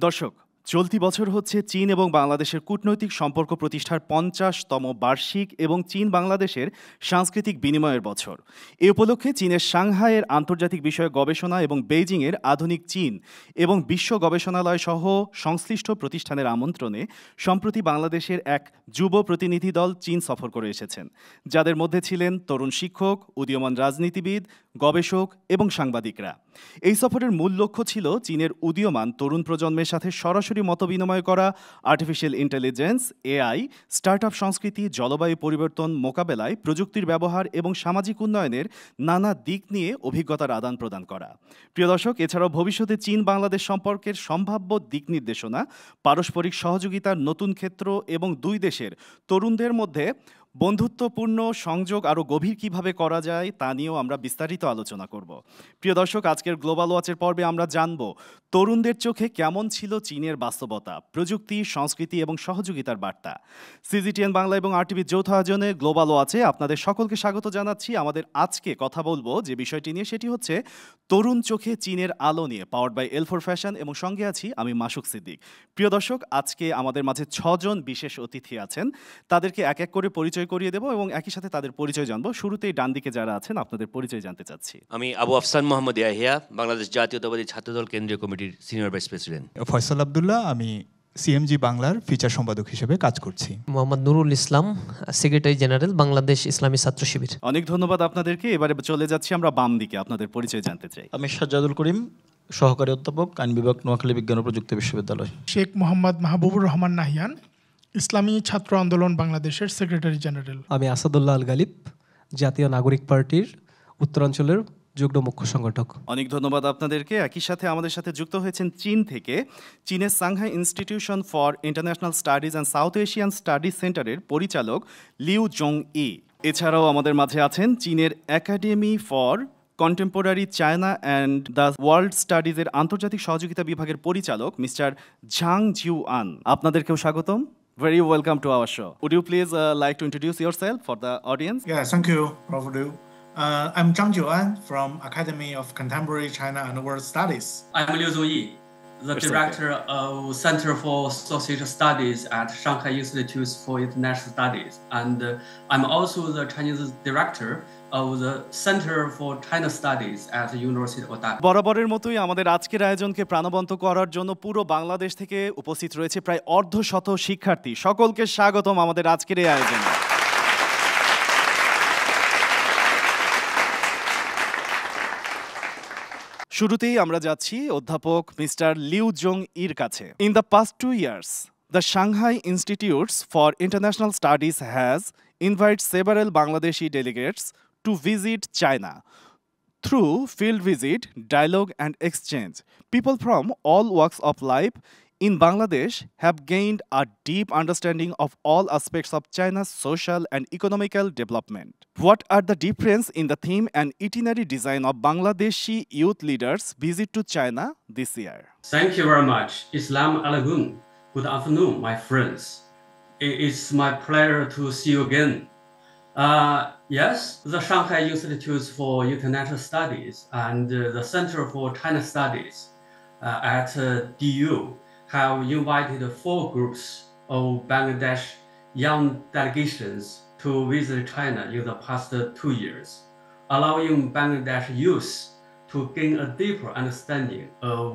দর্শক, চলতি বছর হচ্ছে চীন এবং বাংলাদেশের কূটনৈতিক সম্পর্ক প্রতিষ্ঠার ৫০তম বার্ষিক এবং চীন বাংলাদেশের সাংস্কৃতিক বিনিময়ের বছর। এ উপলক্ষে চীনের সাংহাইয়ের আন্তর্জাতিক বিষয়ক গবেষণা এবং বেইজিংয়ের আধুনিক চীন এবং বিশ্ব গবেষণালয় সহ সংশ্লিষ্ট প্রতিষ্ঠানের আমন্ত্রণে সম্প্রতি বাংলাদেশের এক যুব প্রতিনিধি দল চীন সফর করে এসেছেন, যাদের মধ্যে ছিলেন তরুণ শিক্ষক, উদীয়মান রাজনীতিবিদ, গবেষক এবং সাংবাদিকরা। এই সফরের মূল লক্ষ্য ছিল চীনের উদীয়মান তরুণ প্রজন্মের সাথে সরাসরি মতবিনিময় করা, আর্টিফিশিয়াল ইন্টেলিজেন্স, এআই, স্টার্টআপ সংস্কৃতি, জলবায়ু পরিবর্তন মোকাবেলায় প্রযুক্তির ব্যবহার এবং সামাজিক উন্নয়নের নানা দিক নিয়ে অভিজ্ঞতার আদান প্রদান করা। প্রিয় দর্শক, এছাড়াও ভবিষ্যতে চীন বাংলাদেশ সম্পর্কের সম্ভাব্য দিক নির্দেশনা, পারস্পরিক সহযোগিতার নতুন ক্ষেত্র এবং দুই দেশের তরুণদের মধ্যে বন্ধুত্বপূর্ণ সংযোগ আরও গভীর কিভাবে করা যায় তা নিয়েও আমরা বিস্তারিত আলোচনা করব। প্রিয় দর্শক, আজকের গ্লোবাল ওয়াচের পর্বে আমরা জানব তরুণদের চোখে কেমন ছিল চীনের বাস্তবতা, প্রযুক্তি, সংস্কৃতি এবং সহযোগিতার বার্তা। সিজিটিএন বাংলা এবং আরটিভির যৌথ আয়োজনে গ্লোবাল ওয়াচে আপনাদের সকলকে স্বাগত জানাচ্ছি। আমাদের আজকে কথা বলবো যে বিষয়টি নিয়ে, সেটি হচ্ছে তরুণ চোখে চীনের আলো নিয়ে, পাওয়ার্ড বাই এল4 ফ্যাশন, এবং সঙ্গে আছি আমি মাসুক সিদ্দিক। প্রিয় দর্শক, আজকে আমাদের মাঝে 6 জন বিশেষ অতিথি আছেন। তাদেরকে এক এক করে পরিচয় করিয়ে দেব এবং একই সাথে তাদের পরিচয় জানবো। শুরুতেই ডান দিকে যারা আছেন আপনাদের পরিচয় জানতে চাচ্ছি। আমি আবু আফসান মোহাম্মদ ইয়াহিয়া, বাংলাদেশ জাতীয়তাবাদী ছাত্রদল কেন্দ্রীয় কমিটির senior vice president. Faisal Abdullah, আমি সিএমজি বাংলার ফিচার সম্পাদক হিসেবে কাজ করছি। মোহাম্মদ নুরুল ইসলাম, সেক্রেটারি জেনারেল, বাংলাদেশ ইসলামী ছাত্র শিবির। অনেক ধন্যবাদ আপনাদেরকে। এবারে চলে যাচ্ছি আমরা বাম দিকে, আপনাদের পরিচয় জানতে চাই। আমি সাজ্জাদুল করিম, সহকারী অধ্যাপক, আইন বিভাগ, নোয়াখালী বিজ্ঞান ও প্রযুক্তি বিশ্ববিদ্যালয়। শেখ মোহাম্মদ মাহবুবুর রহমান নাহিয়ান, ইসলামী ছাত্র আন্দোলন বাংলাদেশের সেক্রেটারি জেনারেল। আমি আসাদুল্লাহ আল গালিব, জাতীয় নাগরিক পার্টির উত্তরাঞ্চলের যুগ্ম মুখ্য সংগঠক। অনেক ধন্যবাদ আপনাদেরকে। একই সাথে আমাদের সাথে যুক্ত হয়েছেন চীন থেকে চীনের Shanghai institution for international studies and south Asian studies সেন্টারের পরিচালক লিউ জং ই। এছাড়াও আমাদের মাঝে আছেন চীনের academy for contemporary China and the world স্টাডিজের আন্তর্জাতিক সহযোগিতা বিভাগের পরিচালক মিস্টার ঝাং জিউআন। আপনাদেরকেও স্বাগতম। Very welcome to our show. Would you please like to introduce yourself for the audience? Yeah, thank you, Prof. Liu. I'm Zhang Jiuan from Academy of Contemporary China and World Studies. I'm Liu Zuyi, the director of Center for Social Studies at Shanghai Institute for International Studies. And I'm also the Chinese director of the Center for China Studies at the University of Dhaka. বরাবরের মতোই আমাদের আজকের আয়োজনকে প্রাণবন্ত করার জন্য পুরো বাংলাদেশ থেকে উপস্থিত রয়েছে প্রায় অর্ধশত শিক্ষার্থী। সকলকে স্বাগতম আমাদের আজকের এই আয়োজনে। শুরুতেই আমরা যাচ্ছি অধ্যাপক মিস্টার লিউ জং ইর কাছে। In the past 2 years, the Shanghai Institutes for International Studies has invited several Bangladeshi delegates to visit China. Through field visit, dialogue and exchange, people from all walks of life in Bangladesh have gained a deep understanding of all aspects of China's social and economical development. What are the difference in the theme and itinerary design of Bangladeshi youth leaders' visit to China this year? Thank you very much. Islam alaikum. Good afternoon, my friends. It's my pleasure to see you again. Yes, the Shanghai Institute for International Studies and the Center for China Studies at DU have invited 4 groups of Bangladesh young delegations to visit China in the past 2 years, allowing Bangladesh youth to gain a deeper understanding of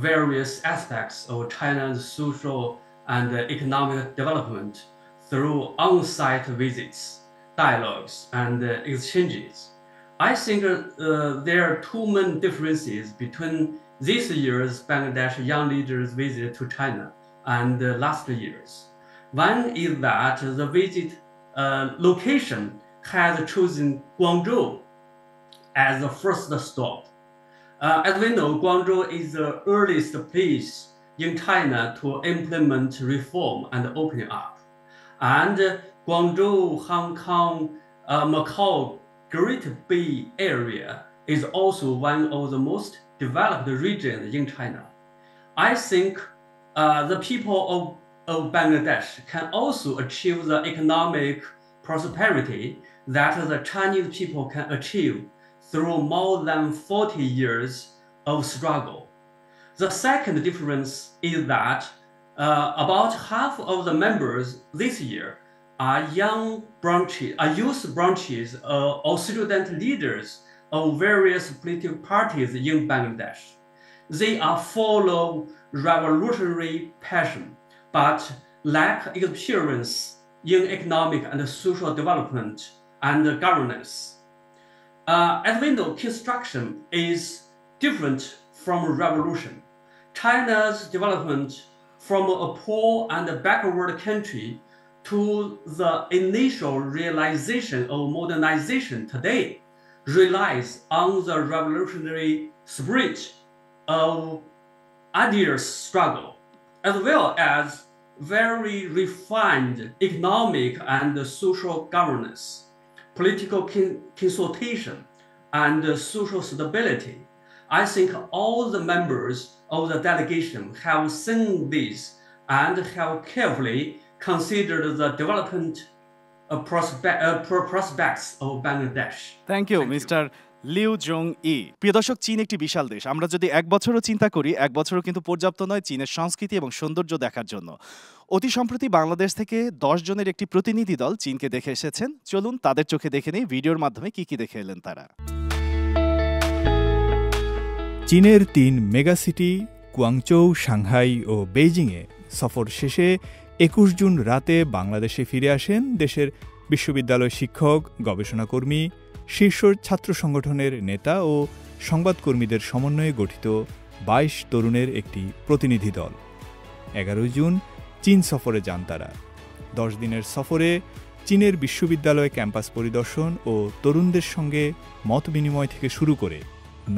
various aspects of China's social and economic development through on-site visits, dialogues, and exchanges. I think there are 2 main differences between this year's Bangladesh young leaders visit to China and last year's. One is that the visit location has chosen Guangzhou as the first stop. As we know, Guangzhou is the earliest place in China to implement reform and opening up. And Guangzhou, Hong Kong, Macau, Great Bay Area is also one of the most developed regions in China. I think the people of Bangladesh can also achieve the economic prosperity that the Chinese people can achieve through more than 40 years of struggle. The second difference is that about half of the members this year are youth branches or student leaders of various political parties in Bangladesh. They are full of revolutionary passion, but lack experience in economic and social development and governance. As we know, construction is different from revolution. China's development from a poor and backward country to the initial realization of modernization today relies on the revolutionary spirit of ideas struggle, as well as very refined economic and social governance, political consultation, and social stability. I think all the members of the delegation have seen this and have carefully considered the development prospects of Bangladesh. Thank you mister Liu Zongyi. প্রিয় দর্শক, চীন একটি বিশাল দেশ। আমরা যদি এক বছরও চিন্তা করি, এক বছরও কিন্তু পর্যাপ্ত নয় চীনের সংস্কৃতি এবং সৌন্দর্য দেখার জন্য। অতি সম্প্রতি বাংলাদেশ থেকে 10 জনের একটি প্রতিনিধি দল চীনকে দেখে এসেছেন। চলুন তাদের চোখে দেখে নেই ভিডিওর মাধ্যমে কি কি দেখে এলেন তারা। চীনের 3 মেগাসিটি কুয়াংচৌ, সাংহাই ও বেইজিংয়ে সফর শেষে 21 জুন রাতে বাংলাদেশে ফিরে আসেন দেশের বিশ্ববিদ্যালয় শিক্ষক, গবেষণাকর্মী, শীর্ষ ছাত্র সংগঠনের নেতা ও সংবাদকর্মীদের সমন্বয়ে গঠিত 22 তরুণের একটি প্রতিনিধি দল। 11 জুন চীন সফরে যান তারা। 10 দিনের সফরে চীনের বিশ্ববিদ্যালয় ক্যাম্পাস পরিদর্শন ও তরুণদের সঙ্গে মত বিনিময় থেকে শুরু করে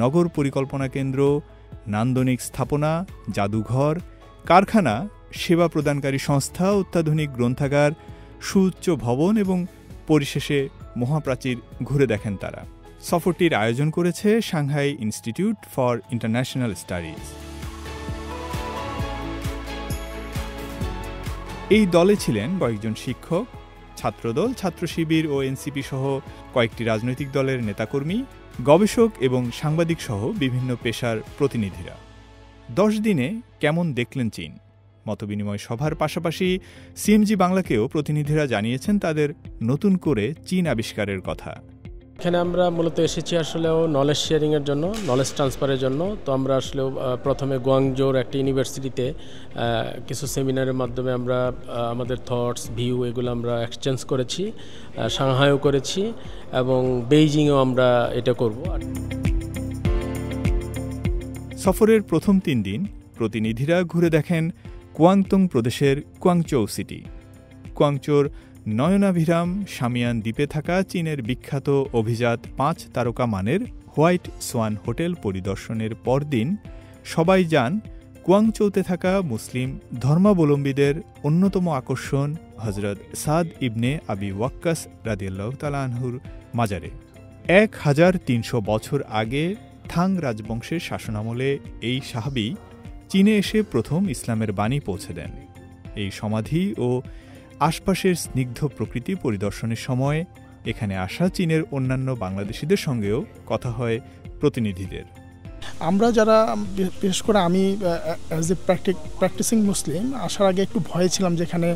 নগর পরিকল্পনা কেন্দ্র, নান্দনিক স্থাপনা, জাদুঘর, কারখানা, সেবা প্রদানকারী সংস্থা, অত্যাধুনিক গ্রন্থাগার, সুউচ্চ ভবন এবং পরিশেষে মহাপ্রাচীর ঘুরে দেখেন তারা। সফরটির আয়োজন করেছে Shanghai institute for international studies. এই দলে ছিলেন কয়েকজন শিক্ষক, ছাত্রদল, ছাত্র শিবির ও এনসিপি সহ কয়েকটি রাজনৈতিক দলের নেতাকর্মী, গবেষক এবং সাংবাদিক সহ বিভিন্ন পেশার প্রতিনিধিরা। 10 দিনে কেমন দেখলেন চীন? মতবিনিময় সভার পাশাপাশি সিএমজি বাংলাকেও প্রতিনিধিরা জানিয়েছেন তাদের নতুন করে চীন আবিষ্কারের কথা। এখানে আমরা মূলত এসেছি আসলেও নলেজ শেয়ারিংয়ের জন্য, নলেজ ট্রান্সফারের জন্য। তো আমরা আসলেও প্রথমে গুয়াংজোর একটা ইউনিভার্সিটিতে কিছু সেমিনারের মাধ্যমে আমরা আমাদের থটস, ভিউ এগুলো আমরা এক্সচেঞ্জ করেছি, সাংহাইও করেছি এবং বেইজিংয়েও আমরা এটা করব। সফরের প্রথম 3 দিন প্রতিনিধিরা ঘুরে দেখেন কুয়াংতং প্রদেশের কুয়াংচৌ সিটি। কুয়াংচৌর নয়নাভিরাম শামিয়ান দ্বীপে থাকা চীনের বিখ্যাত অভিজাত 5 তারকা মানের হোয়াইট সোয়ান হোটেল পরিদর্শনের পরদিন সবাই যান কুয়াংচৌতে থাকা মুসলিম ধর্মাবলম্বীদের অন্যতম আকর্ষণ হজরত সাদ ইবনে আবি ওয়াক্কাস রাদিয়াল্লাহু তাআলা আনহুর মাজারে। 1300 বছর আগে থাং রাজবংশের শাসনামলে এই সাহাবী চীনে এসে প্রথম ইসলামের বাণী পৌঁছে দেন। এই সমাধি ও আশপাশের স্নিগ্ধ প্রকৃতি পরিদর্শনের সময় এখানে আসা চীনের অন্যান্য বাংলাদেশিদের সঙ্গেও কথা হয় প্রতিনিধিদের। আমরা যারা, বিশেষ করে আমি অ্যাজ এ প্র্যাকটিসিং মুসলিম, আসার আগে একটু ভয়ে ছিলাম যেখানে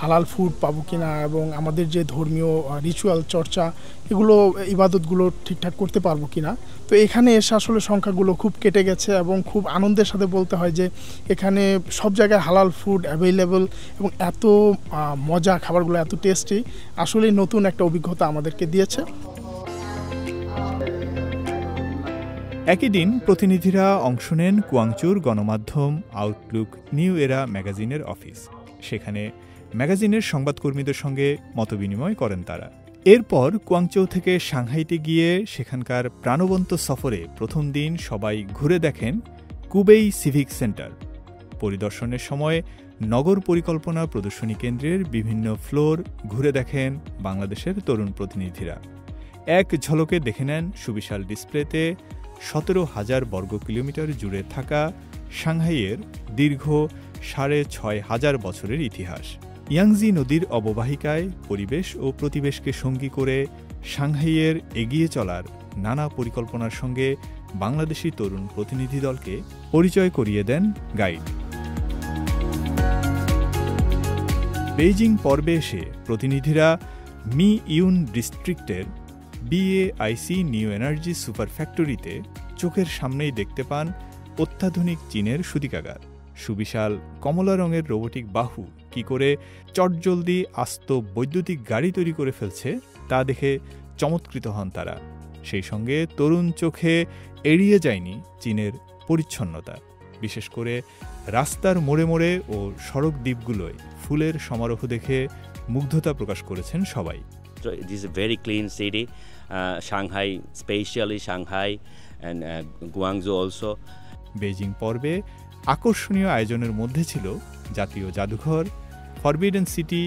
হালাল ফুড পাবো কিনা এবং আমাদের যে ধর্মীয় রিচুয়াল চর্চা এগুলো, ইবাদতগুলো ঠিকঠাক করতে পারবো কিনা। তো এখানে এসে আসলে সংখ্যাগুলো খুব কেটে গেছে এবং খুব আনন্দের সাথে বলতে হয় যে এখানে সব জায়গায় হালাল ফুড অ্যাভেলেবল এবং এত মজা, খাবারগুলো এত টেস্টি, আসলেই নতুন একটা অভিজ্ঞতা আমাদেরকে দিয়েছে। একই দিন প্রতিনিধিরা অংশ নেন কুয়াংচৌর গণমাধ্যম আউটলুক নিউ এরা ম্যাগাজিনের অফিস। সেখানে ম্যাগাজিনের সংবাদকর্মীদের সঙ্গে মতবিনিময় করেন তারা। এরপর কুয়াংচৌ থেকে সাংহাইতে গিয়ে সেখানকার প্রাণবন্ত সফরে প্রথম দিন সবাই ঘুরে দেখেন কুবেই সিভিক সেন্টার। পরিদর্শনের সময় নগর পরিকল্পনা প্রদর্শনী কেন্দ্রের বিভিন্ন ফ্লোর ঘুরে দেখেন বাংলাদেশের তরুণ প্রতিনিধিরা। এক ঝলকে দেখে নেন সুবিশাল ডিসপ্লেতে 17,000 বর্গ কিলোমিটার জুড়ে থাকা সাংহাইয়ের দীর্ঘ 6,500 বছরের ইতিহাস। ইয়াংজি নদীর অববাহিকায় পরিবেশ ও প্রতিবেশকে সঙ্গী করে সাংহাইয়ের এগিয়ে চলার নানা পরিকল্পনার সঙ্গে বাংলাদেশি তরুণ প্রতিনিধি দলকে পরিচয় করিয়ে দেন গাইড। বেইজিং পর্বে এসে প্রতিনিধিরা মি ইউন ডিস্ট্রিক্টের BAIC নিউ এনার্জি সুপার ফ্যাক্টরিতে চোখের সামনেই দেখতে পান অত্যাধুনিক চীনের সুতিকাগার। সুবিশাল কমলা রঙের রোবোটিক বাহু কি করে চটজলদি আস্ত বৈদ্যুতিক গাড়ি তৈরি করে ফেলছে তা দেখে চমৎকৃত হন তারা। সেই সঙ্গে তরুণ চোখে এড়িয়ে যায়নি চীনের পরিচ্ছন্নতা, বিশেষ করে রাস্তার মোড়ে মোড়ে ও সড়ক দ্বীপগুলোয় ফুলের সমারোহ দেখে মুগ্ধতা প্রকাশ করেছেন সবাই। It is a very clean city. Shanghai, especially Shanghai and Guangzhou also. Beijing পর্বে আকর্ষণীয় আয়োজনের মধ্যে ছিল জাতীয় জাদুঘর, ফরবিডেন সিটি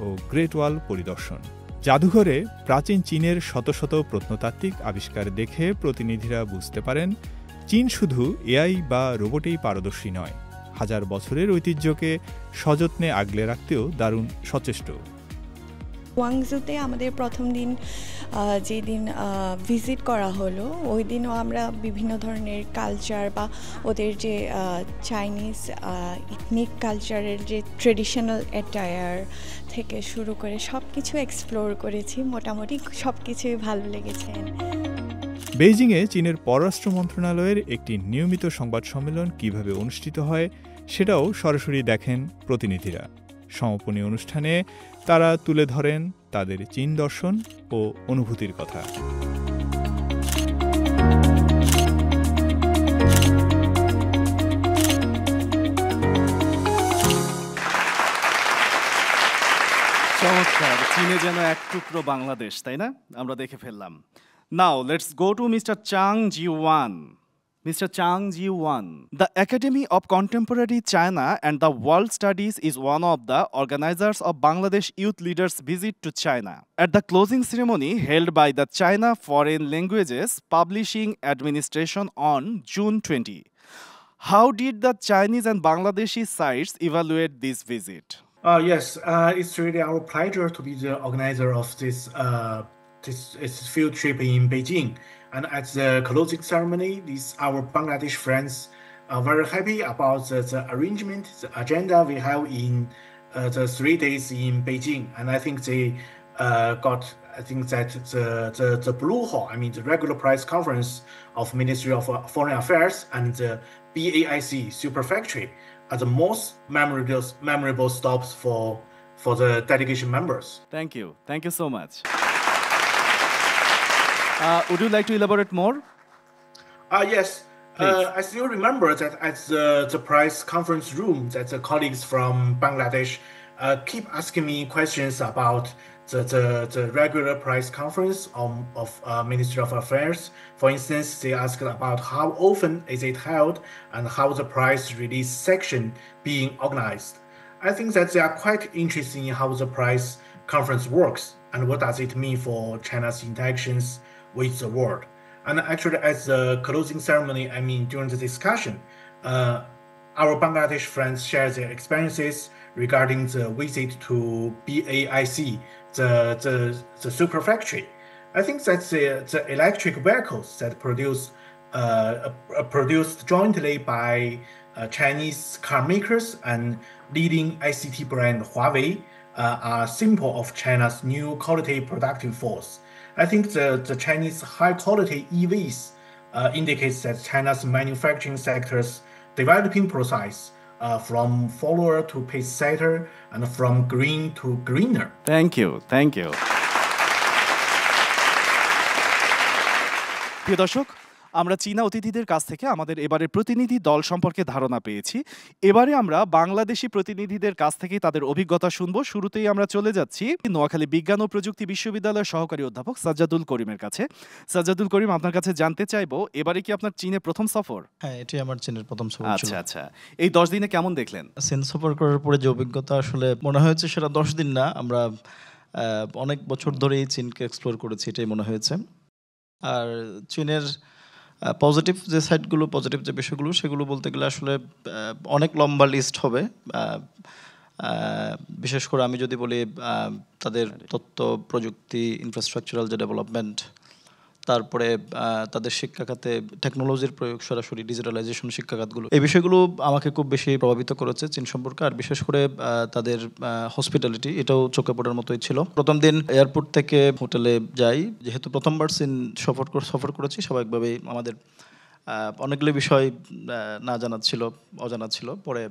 ও গ্রেট ওয়াল পরিদর্শন। জাদুঘরে প্রাচীন চীনের শত শত প্রত্নতাত্ত্বিক আবিষ্কার দেখে প্রতিনিধিরা বুঝতে পারেন চীন শুধু এআই বা রোবটেই পারদর্শী নয়, হাজার বছরের ঐতিহ্যকে সযত্নে আগলে রাখতেও দারুণ সচেষ্ট। গুয়াংজুতে আমাদের প্রথম দিন যেদিন ভিজিট করা হলো ওই দিনও আমরা বিভিন্ন ধরনের কালচার বা ওদের যে চাইনিজ ইথনিক কালচারের যে ট্রেডিশনাল অ্যাটায়ার থেকে শুরু করে সব কিছু এক্সপ্লোর করেছি। মোটামুটি সব কিছুই ভালো লেগেছে। বেইজিংয়ে চীনের পররাষ্ট্র মন্ত্রণালয়ের একটি নিয়মিত সংবাদ সম্মেলন কিভাবে অনুষ্ঠিত হয় সেটাও সরাসরি দেখেন প্রতিনিধিরা। সমাপনী অনুষ্ঠানে তারা তুলে ধরেন তাদের চীন দর্শন ও অনুভূতির কথা। চমৎকার, চীনে যেন এক টুকরো বাংলাদেশ, তাই না? আমরা দেখে ফেললাম। Now let's go to mister Chang Jiwan. Mr. Chang Ji-wan, the Academy of Contemporary China and the World Studies is one of the organizers of Bangladesh Youth Leaders' Visit to China. At the closing ceremony held by the China Foreign Languages Publishing Administration on June 20, how did the Chinese and Bangladeshi sides evaluate this visit? Yes, it's really our pleasure to be the organizer of this field trip in Beijing. And at the closing ceremony, our Bangladesh friends are very happy about the arrangement, the agenda we have in the 3 days in Beijing. And I think they that the Blue Hall, the regular press conference of Ministry of Foreign Affairs and the BAIC Super Factory are the most memorable stops for the delegation members. Thank you so much. Would you like to elaborate more? Yes. I still remember that at the press conference room that the colleagues from Bangladesh keep asking me questions about the regular press conference of Ministry of Affairs. For instance, they asked about how often is it held and how the press release section being organized. I think that they are quite interested in how the press conference works and what does it mean for China's interactions with the world. And actually, at the closing ceremony, during the discussion, our Bangladesh friends share their experiences regarding the visit to BAIC, the super factory. I think that the electric vehicles that produced jointly by Chinese car makers and leading ICT brand Huawei are a symbol of China's new quality productive force. I think the Chinese high-quality EVs indicates that China's manufacturing sector's developing process from follower to pace setter and from green to greener. Thank you. প্রিয় দর্শক, আমরা চীনা অতিথিদের কাছ থেকে আমাদের এবারের প্রতিনিধি দল সম্পর্কে ধারণা পেয়েছি। এবারে আমরা বাংলাদেশি প্রতিনিধিদের কাছ থেকে তাদের অভিজ্ঞতা শুনবো। শুরুতেই আমরা চলে যাচ্ছি নোয়াখালী বিজ্ঞান ও প্রযুক্তি বিশ্ববিদ্যালয়ের সহকারী অধ্যাপক সাজ্জাদুল করিমের কাছে। সাজ্জাদুল করিম, আপনার কাছে জানতে চাইবো, এবারে কি আপনার চীনে প্রথম সফর? হ্যাঁ, এটাই আমার চীনের প্রথম সফর ছিল। আচ্ছা, এই 10 দিনে কেমন দেখলেন? চীন সফর করার পরে যে অভিজ্ঞতা আসলে মনে হয়েছে সেটা 10 দিন না, আমরা অনেক বছর ধরেই চীনকে এক্সপ্লোর করেছি, এটাই মনে হয়েছে। আর চীনের পজিটিভ যে সাইডগুলো, পজিটিভ যে বিষয়গুলো, সেগুলো বলতে গেলে আসলে অনেক লম্বা লিস্ট হবে। বিশেষ করে আমি যদি বলি তাদের তথ্য প্রযুক্তি ইনফ্রাস্ট্রাকচারাল যে ডেভেলপমেন্ট, তারপরে তাদের শিক্ষা খাতে টেকনোলজির প্রয়োগ, সরাসরি ডিজিটালাইজেশন শিক্ষা খাতগুলো, এই বিষয়গুলো আমাকে খুব বেশি প্রভাবিত করেছে চীন সম্পর্কে। আর বিশেষ করে তাদের হসপিটালিটি, এটাও চোখে পড়ার মতোই ছিল। প্রথম দিন এয়ারপোর্ট থেকে হোটেলে যাই, যেহেতু প্রথমবার চীন সফর করেছি, স্বাভাবিকভাবেই আমাদের অনেকগুলো বিষয় না জানা ছিল, অজানা ছিল। পরে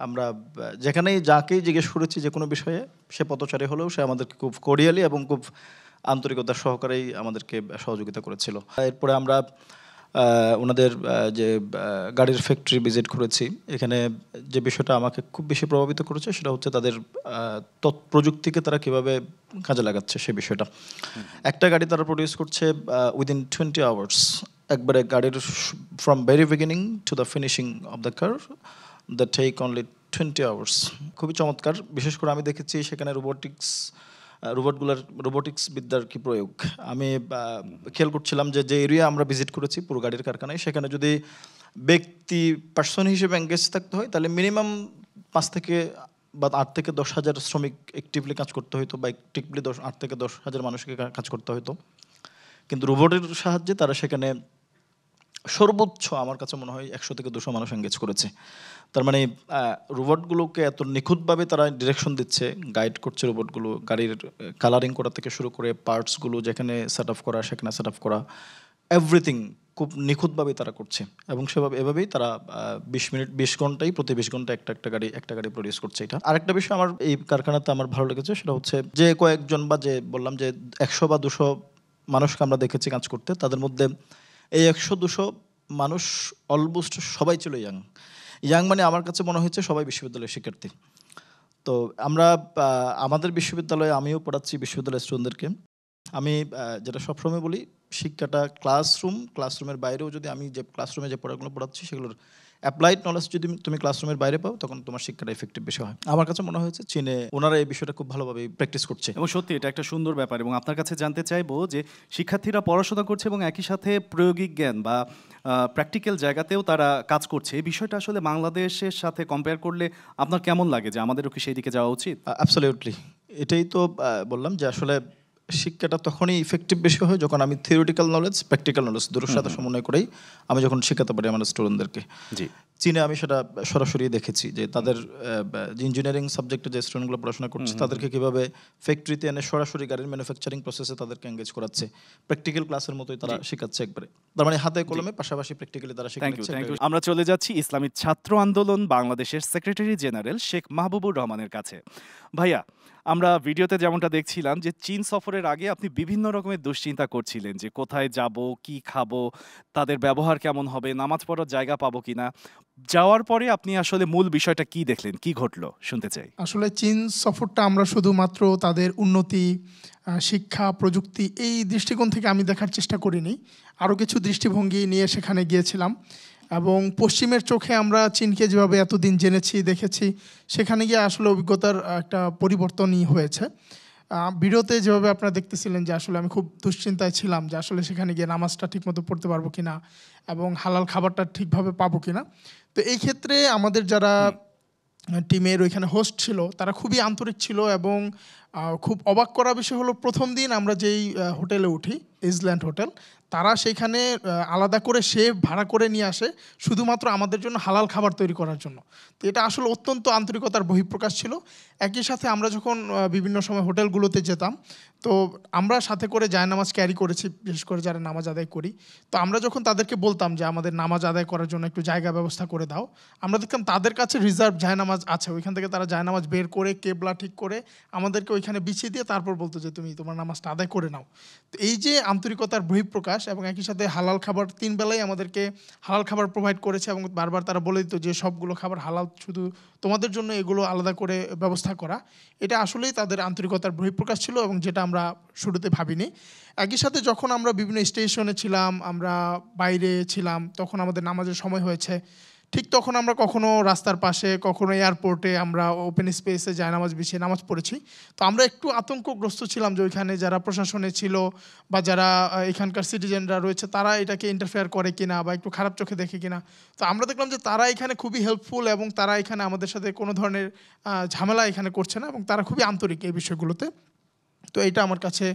আমরা যেখানেই যাকেই জিজ্ঞেস করেছি যে কোনো বিষয়ে, সে পথচারী হলেও সে আমাদেরকে খুব কোরিয়ালি এবং খুব আন্তরিকতার সহকারেই আমাদেরকে সহযোগিতা করেছিল। এরপরে আমরা ওনাদের যে গাড়ির ফ্যাক্টরি ভিজিট করেছি। এখানে যে বিষয়টা আমাকে খুব বেশি প্রভাবিত করেছে সেটা হচ্ছে তাদের প্রযুক্তিকে তারা কীভাবে কাজে লাগাচ্ছে সে বিষয়টা। একটা গাড়ি তারা প্রডিউস করছে উইদিন 20 আওয়ার্স, একবারে গাড়ির from very beginning to the finishing of the car, the take only 20 hours. খুবই চমৎকার। বিশেষ করে আমি দেখেছি সেখানে রোবোটিক্স বিদ্যার কি প্রয়োগ। আমি খেয়াল করছিলাম যে এরিয়া আমরা ভিজিট করেছি পুরো গাড়ির কারখানায়, সেখানে যদি ব্যক্তি পার্সন হিসেবে এঙ্গেজ থাকতে হয় তাহলে মিনিমাম 5 থেকে বা 8 থেকে 10 হাজার শ্রমিক অ্যাক্টিভলি কাজ করতে হতো, বা অ্যাক্টিভলি 8 থেকে 10 হাজার মানুষকে কাজ করতে হতো। কিন্তু রোবটের সাহায্যে তারা সেখানে সর্বোচ্চ আমার কাছে মনে হয় 100 থেকে 200 মানুষ এঙ্গেজ করেছে। তার মানে রোবটগুলোকে এত নিখুঁতভাবে তারা ডিরেকশন দিচ্ছে, গাইড করছে রোবটগুলো, গাড়ির কালারিং করা থেকে শুরু করে পার্টসগুলো যেখানে সেট আপ করা সেখানে সেট আপ করা, এভরিথিং খুব নিখুঁতভাবে তারা করছে। এবং এভাবেই তারা 20 ঘন্টায় প্রতি 20 ঘন্টা একটা গাড়ি প্রডিউস করছে। এটা আরেকটা বিষয় আমার এই কারখানাতে আমার ভালো লেগেছে, সেটা হচ্ছে যে কয়েকজন বা যে বললাম যে 100 বা 200 মানুষকে আমরা দেখেছি কাজ করতে, তাদের মধ্যে এই 100-200 মানুষ অলমোস্ট সবাই ছিল ইয়াং মানে আমার কাছে মনে হয়েছে সবাই বিশ্ববিদ্যালয়ের শিক্ষার্থী। তো আমরা আমাদের বিশ্ববিদ্যালয়ে আমিও পড়াচ্ছি বিশ্ববিদ্যালয়ের স্টুডেন্টদেরকে। আমি যেটা সবসময় বলি, শিক্ষাটা ক্লাসরুমের বাইরেও যদি আমি যে ক্লাসরুমে যে পড়াগুলো পড়াচ্ছি সেগুলোর অ্যাপ্লাইড নলেজ যদি তুমি ক্লাসরুমের বাইরে পাও তখন তোমার শিক্ষাটা এফেক্টিভ বেশি হয়। আমার কাছে মনে হয়েছে চীনে ওনারা এই বিষয়টা খুব ভালোভাবে প্র্যাকটিস করছে এবং সত্যি এটা একটা সুন্দর ব্যাপার। এবং আপনার কাছে জানতে চাইবো যে শিক্ষার্থীরা পড়াশোনা করছে এবং একই সাথে প্রায়োগিক জ্ঞান বা প্র্যাকটিক্যাল জায়গাতেও তারা কাজ করছে, এই বিষয়টা আসলে বাংলাদেশের সাথে কম্পেয়ার করলে আপনার কেমন লাগে, যে আমাদেরও কি সেই দিকে যাওয়া উচিত? অ্যাবসলিউটলি, এটাই তো বললাম যে আসলে শিক্ষাটা তখনই ইফেক্টিভ বেশি হয় যখন আমি থিওরিটিক্যাল নলেজ, প্র্যাকটিক্যাল নলেজ দুটোর সাথে সমন্বয় করেই আমি যখন শেখাতে পারি আমার স্টুডেন্টদেরকে। জি, চীনে আমি সেটা সরাসরি দেখেছি যে তাদের ইঞ্জিনিয়ারিং সাবজেক্টে যে স্টুডেন্টগুলো পড়াশোনা করছে তাদেরকে কীভাবে ফ্যাক্টরিতে এনে সরাসরি গাড়ির ম্যানুফ্যাকচারিং প্রসেসে তাদেরকে এঙ্গেজ করাচ্ছে, প্র্যাকটিক্যাল ক্লাসের মতোই তারা শেখাচ্ছে একবারে। তার মানে হাতে কলমে পাশাপাশি প্র্যাকটিক্যালি তারা শেখাচ্ছে। আমরা চলে যাচ্ছি ইসলামী ছাত্র আন্দোলন বাংলাদেশের সেক্রেটারি জেনারেল শেখ মাহবুবুর রহমানের কাছে। ভাইয়া, আমরা ভিডিওতে যেমনটা দেখছিলাম যে চীন সফরের আগে আপনি বিভিন্ন রকমের দুশ্চিন্তা করছিলেন যে কোথায় যাব, কি খাবো, তাদের ব্যবহার কেমন হবে, নামাজ পড়ার জায়গা পাবো কিনা। যাওয়ার পরে আপনি আসলে মূল বিষয়টা কি দেখলেন, কি ঘটলো শুনতে চাই। আসলে চীন সফরটা আমরা শুধুমাত্র তাদের উন্নতি, শিক্ষা, প্রযুক্তি এই দৃষ্টিকোণ থেকে আমি দেখার চেষ্টা করিনি, আরও কিছু দৃষ্টিভঙ্গি নিয়ে সেখানে গিয়েছিলাম। এবং পশ্চিমের চোখে আমরা চীনকে যেভাবে এতদিন জেনেছি, দেখেছি, সেখানে গিয়ে আসলে অভিজ্ঞতার একটা পরিবর্তনই হয়েছে। ভিডিওতে যেভাবে আপনারা দেখতেছিলেন যে আসলে আমি খুব দুশ্চিন্তায় ছিলাম যে আসলে সেখানে গিয়ে নামাজটা ঠিকমতো পড়তে পারবো কিনা এবং হালাল খাবারটা ঠিকভাবে পাবো কিনা। তো এই ক্ষেত্রে আমাদের যারা টিমের ওইখানে হোস্ট ছিল তারা খুবই আন্তরিক ছিল। এবং খুব অবাক করা বিষয় হলো, প্রথম দিন আমরা যেই হোটেলে উঠি, ইজল্যান্ড হোটেল, তারা সেইখানে আলাদা করে শেফ ভাড়া করে নিয়ে আসে শুধুমাত্র আমাদের জন্য হালাল খাবার তৈরি করার জন্য। তো এটা আসলে অত্যন্ত আন্তরিকতার বহিঃপ্রকাশ ছিল। একই সাথে আমরা যখন বিভিন্ন সময় হোটেলগুলোতে যেতাম, তো আমরা সাথে করে জায়নামাজ ক্যারি করেছি, বিশেষ করে যারা নামাজ আদায় করি। তো আমরা যখন তাদেরকে বলতাম যে আমাদের নামাজ আদায় করার জন্য একটু জায়গা ব্যবস্থা করে দাও, আমরা দেখতাম তাদের কাছে রিজার্ভ জায়নামাজ আছে, ওইখান থেকে তারা জায়নামাজ বের করে কেবলা ঠিক করে আমাদেরকে ওইখানে বিছিয়ে দিয়ে তারপর বলতো যে তুমি তোমার নামাজটা আদায় করে নাও। তো এই যে আন্তরিকতার বহিঃপ্রকাশ, এবং একই সাথে হালাল খাবার 3 বেলায় আমাদেরকে হালাল খাবার প্রোভাইড করেছে। এবং বারবার তারা বলে দিত যে সবগুলো খাবার হালাল, শুধু তোমাদের জন্য এগুলো আলাদা করে ব্যবস্থা করা। এটা আসলেই তাদের আন্তরিকতার বহিঃপ্রকাশ ছিল এবং যেটা আমরা শুরুতে ভাবিনি। একই সাথে যখন আমরা বিভিন্ন স্টেশনে ছিলাম, আমরা বাইরে ছিলাম, তখন আমাদের নামাজের সময় হয়েছে। ঠিক তখন আমরা কখনো রাস্তার পাশে, কখনো এয়ারপোর্টে আমরা ওপেন স্পেসে জায়নামাজ বিছিয়ে নামাজ পড়েছি। তো আমরা একটু আতঙ্কগ্রস্ত ছিলাম যে ওইখানে যারা প্রশাসনে ছিল বা যারা এখানকার সিটিজেনরা রয়েছে তারা এটাকে ইন্টারফেয়ার করে কিনা বা একটু খারাপ চোখে দেখে কিনা। তো আমরা দেখলাম যে তারা এখানে খুবই হেল্পফুল এবং তারা এখানে আমাদের সাথে কোনো ধরনের ঝামেলা এখানে করছে না এবং তারা খুবই আন্তরিক এই বিষয়গুলোতে। তো এটা আমার কাছে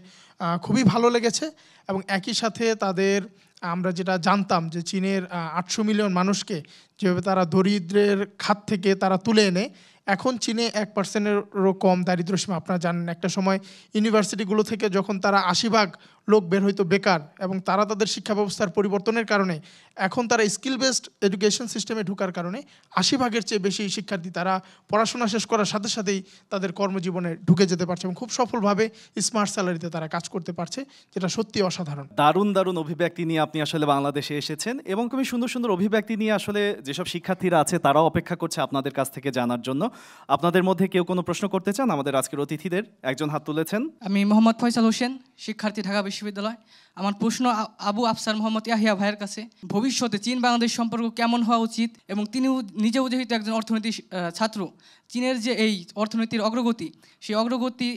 খুবই ভালো লেগেছে। এবং একই সাথে তাদের আমরা যেটা জানতাম যে চীনের 800 মিলিয়ন মানুষকে যেভাবে তারা দরিদ্রের খাত থেকে তারা তুলে এনে এখন চীনে 1%-এরও কম দারিদ্র্যসীমা। আপনারা জানেন একটা সময় ইউনিভার্সিটিগুলো থেকে যখন তারা 80% লোক বের হইতো বেকার, এবং তারা তাদের শিক্ষা ব্যবস্থার পরিবর্তনের কারণে এখন তারা স্কিল বেসড এডুকেশন সিস্টেমে ঢোকার কারণে 80%-এর চেয়ে বেশি শিক্ষার্থী তারা পড়াশোনা শেষ করার সাথে সাথেই তাদের কর্মজীবনে ঢুকে যেতে পারছে এবং খুব সফলভাবে স্মার্ট স্যালারিতে তারা কাজ করতে পারছে, যেটা সত্যি অসাধারণ। দারুণ দারুণ অভিব্যক্তি নিয়ে আপনি আসলে বাংলাদেশে এসেছেন এবং খুবই সুন্দর সুন্দর অভিব্যক্তি নিয়ে আসলে যেসব শিক্ষার্থীরা আছে তারাও অপেক্ষা করছে আপনাদের কাছ থেকে জানার জন্য। আপনাদের মধ্যে কেউ কোনো প্রশ্ন করতে চান? আমাদের আজকের অতিথিদের একজন হাত তুলেছেন। আমি মোহাম্মদ ফয়সাল হোসেন, শিক্ষার্থী, ঢাকা বিশ্ববিদ্যালয়। আমার প্রশ্ন আবু আফসার মোহাম্মদ ইয়াহিয়া ভাইয়ের কাছে। ভবিষ্যতে চীন বাংলাদেশ সম্পর্ক কেমন হওয়া উচিত, এবং তিনিও নিজেও যেহেতু একজন অর্থনীতি ছাত্র, চীনের যে এই অর্থনীতির অগ্রগতি, সেই অগ্রগতি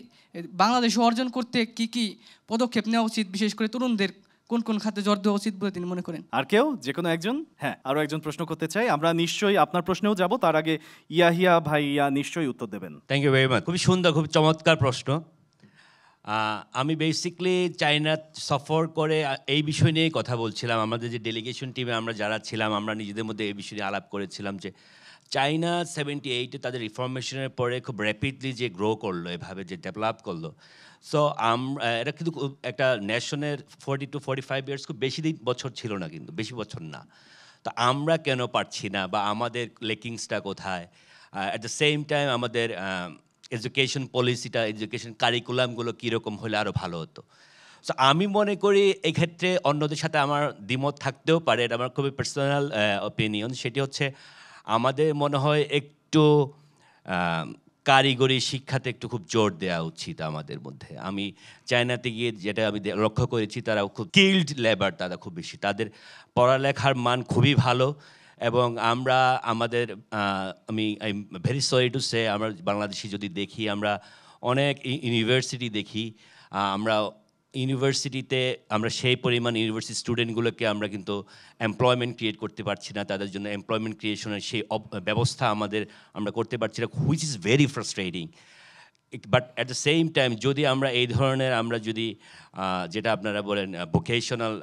বাংলাদেশে অর্জন করতে কি কি পদক্ষেপ নেওয়া উচিত, বিশেষ করে তরুণদের কোন কোন খাতে জোর দেওয়া উচিত বলে তিনি মনে করেন? আর কেউ, যে কোনো একজন? হ্যাঁ, আরও একজন প্রশ্ন করতে চাই। আমরা নিশ্চয়ই আপনার প্রশ্নেও যাব, তার আগে ইয়াহিয়া ভাইয়া নিশ্চয়ই উত্তর দেবেন। Thank you very much. খুবই সুন্দর, খুব চমৎকার প্রশ্ন। আমি বেসিকলি চায়না সফর করে এই বিষয় নিয়েই কথা বলছিলাম। আমাদের যে ডেলিগেশন টিমে আমরা যারা ছিলাম, আমরা নিজেদের মধ্যে এই বিষয় নিয়ে আলাপ করেছিলাম যে চায়না 78-এ তাদের রিফরমেশনের পরে খুব র্যাপিডলি যে গ্রো করলো, এভাবে যে ডেভেলপ করলো। সো এটা কিন্তু একটা নেশনের 40 to 45 ইয়ার্স খুব বেশি বছর ছিল না, কিন্তু বেশি বছর না। তো আমরা কেন পারছি না, বা আমাদের লেকিংসটা কোথায়? অ্যাট দ্য সেম টাইম আমাদের এডুকেশন পলিসিটা, এডুকেশন কারিকুলামগুলো কীরকম হলে আরও ভালো হতো। সো আমি মনে করি এক্ষেত্রে অন্যদের সাথে আমার দ্বিমত থাকতেও পারে, এটা আমার খুবই পার্সোনাল অপিনিয়ন। সেটি হচ্ছে আমাদের মনে হয় একটু কারিগরি শিক্ষাতে একটু খুব জোর দেওয়া উচিত আমাদের মধ্যে। আমি চায়নাতে গিয়ে যেটা আমি লক্ষ্য করেছি, তারা খুব স্কিল্ড লেবার, তারা খুব বেশি, তাদের পড়ালেখার মান খুবই ভালো। এবং আমরা আমাদের আমি ভেরি সরি টু সে, আমরা বাংলাদেশি যদি দেখি, আমরা অনেক ইউনিভার্সিটি দেখি, আমরা ইউনিভার্সিটিতে আমরা সেই পরিমাণ ইউনিভার্সিটি স্টুডেন্টগুলোকে আমরা কিন্তু এমপ্লয়মেন্ট ক্রিয়েট করতে পারছি না, তাদের জন্য এমপ্লয়মেন্ট ক্রিয়েশনের সেই ব্যবস্থা আমরা করতে পারছি না, which is very frustrating. But at the same time যদি আমরা এই ধরনের যদি যেটা আপনারা বলেন ভোকেশনাল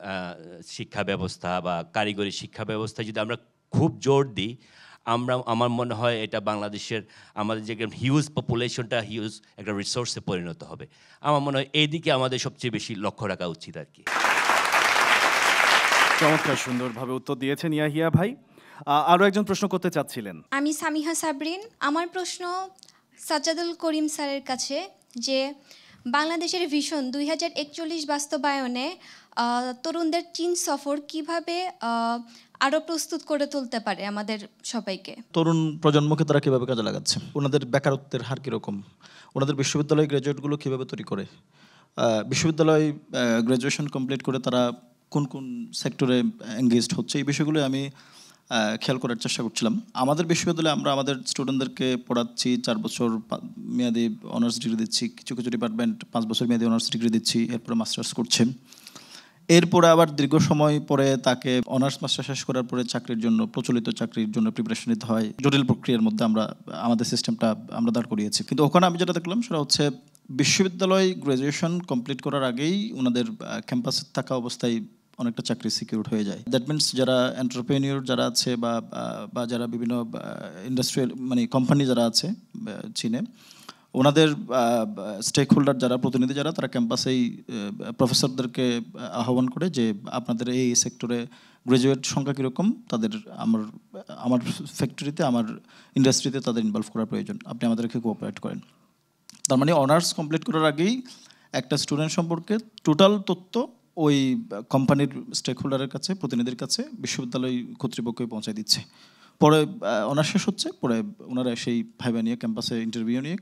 শিক্ষা ব্যবস্থা বা কারিগরি শিক্ষা ব্যবস্থা যদি আমরা খুব জোর দিই, আমার মনে হয় এটা বাংলাদেশের আমাদের যে হিউজ পপুলেশনটা হিউজ একটা রিসোর্সে পরিণত হবে। আমার মনে হয় এই দিকে আমাদের সবচেয়ে বেশি লক্ষ্য রাখা উচিত আর কি। চমৎকার সুন্দরভাবে উত্তর দিয়েছেন ইয়াহিয়া ভাই। আরও একজন প্রশ্ন করতে চাচ্ছিলেন। আমি সামিহা সাবরিন। আমার প্রশ্ন সাজ্জাদুল করিম স্যারের কাছে, যে বাংলাদেশের ভিশন 2041 বাস্তবায়নে তরুণদের চীন সফর কিভাবে আরও প্রস্তুত করে তুলতে পারে আমাদের সবাইকে? তরুণ প্রজন্মকে তারা কীভাবে কাজে লাগাচ্ছে, ওনাদের বেকারত্বের হার কীরকম, ওনাদের বিশ্ববিদ্যালয় গ্র্যাজুয়েটগুলো কীভাবে তৈরি করে, বিশ্ববিদ্যালয় গ্র্যাজুয়েশন কমপ্লিট করে তারা কোন কোন সেক্টরে এঙ্গেজড হচ্ছে, এই বিষয়গুলো আমি খেয়াল করার চেষ্টা করছিলাম। আমাদের বিশ্ববিদ্যালয়ে আমরা আমাদের স্টুডেন্টদেরকে পড়াচ্ছি 4 বছর মেয়াদি অনার্স ডিগ্রি দিচ্ছি, কিছু কিছু ডিপার্টমেন্ট 5 বছর মেয়াদি অনার্স ডিগ্রি দিচ্ছি, এরপরে মাস্টার্স করছে। এরপরে আবার দীর্ঘ সময় পরে তাকে অনার্স মাস্টার শেষ করার পরে চাকরির জন্য, প্রচলিত চাকরির জন্য প্রিপারেশন নিতে হয়। জটিল প্রক্রিয়ার মধ্যে আমাদের সিস্টেমটা আমরা দাঁড় করিয়েছি। কিন্তু ওখানে আমি যেটা দেখলাম সেটা হচ্ছে বিশ্ববিদ্যালয় গ্র্যাজুয়েশন কমপ্লিট করার আগেই ওনাদের ক্যাম্পাসে থাকা অবস্থায় অনেকটা চাকরি সিকিউর হয়ে যায়। দ্যাট মিনস যারা এন্টারপ্রেনিয়র যারা আছে বা যারা বিভিন্ন ইন্ডাস্ট্রিয়াল কোম্পানি যারা আছে চীনে, ওনাদের স্টেক হোল্ডার যারা, প্রতিনিধি যারা, তারা ক্যাম্পাসেই প্রফেসরদেরকে আহ্বান করে যে আপনাদের এই সেক্টরে গ্র্যাজুয়েট সংখ্যা কীরকম, তাদের আমার ফ্যাক্টরিতে, আমার ইন্ডাস্ট্রিতে তাদের ইনভলভ করার প্রয়োজন, আপনি আমাদেরকে কোঅপারেট করেন। তার মানে অনার্স কমপ্লিট করার আগেই একটা স্টুডেন্ট সম্পর্কে টোটাল তথ্য ওই কোম্পানির স্টেক হোল্ডারের কাছে, প্রতিনিধির কাছে বিশ্ববিদ্যালয় কর্তৃপক্ষই পৌঁছায় দিচ্ছে। পরে অনার্স শেষ হচ্ছে, পরে ওনারা সেই ভাইবা নিয়ে ক্যাম্পাসে ইন্টারভিউ নিয়ে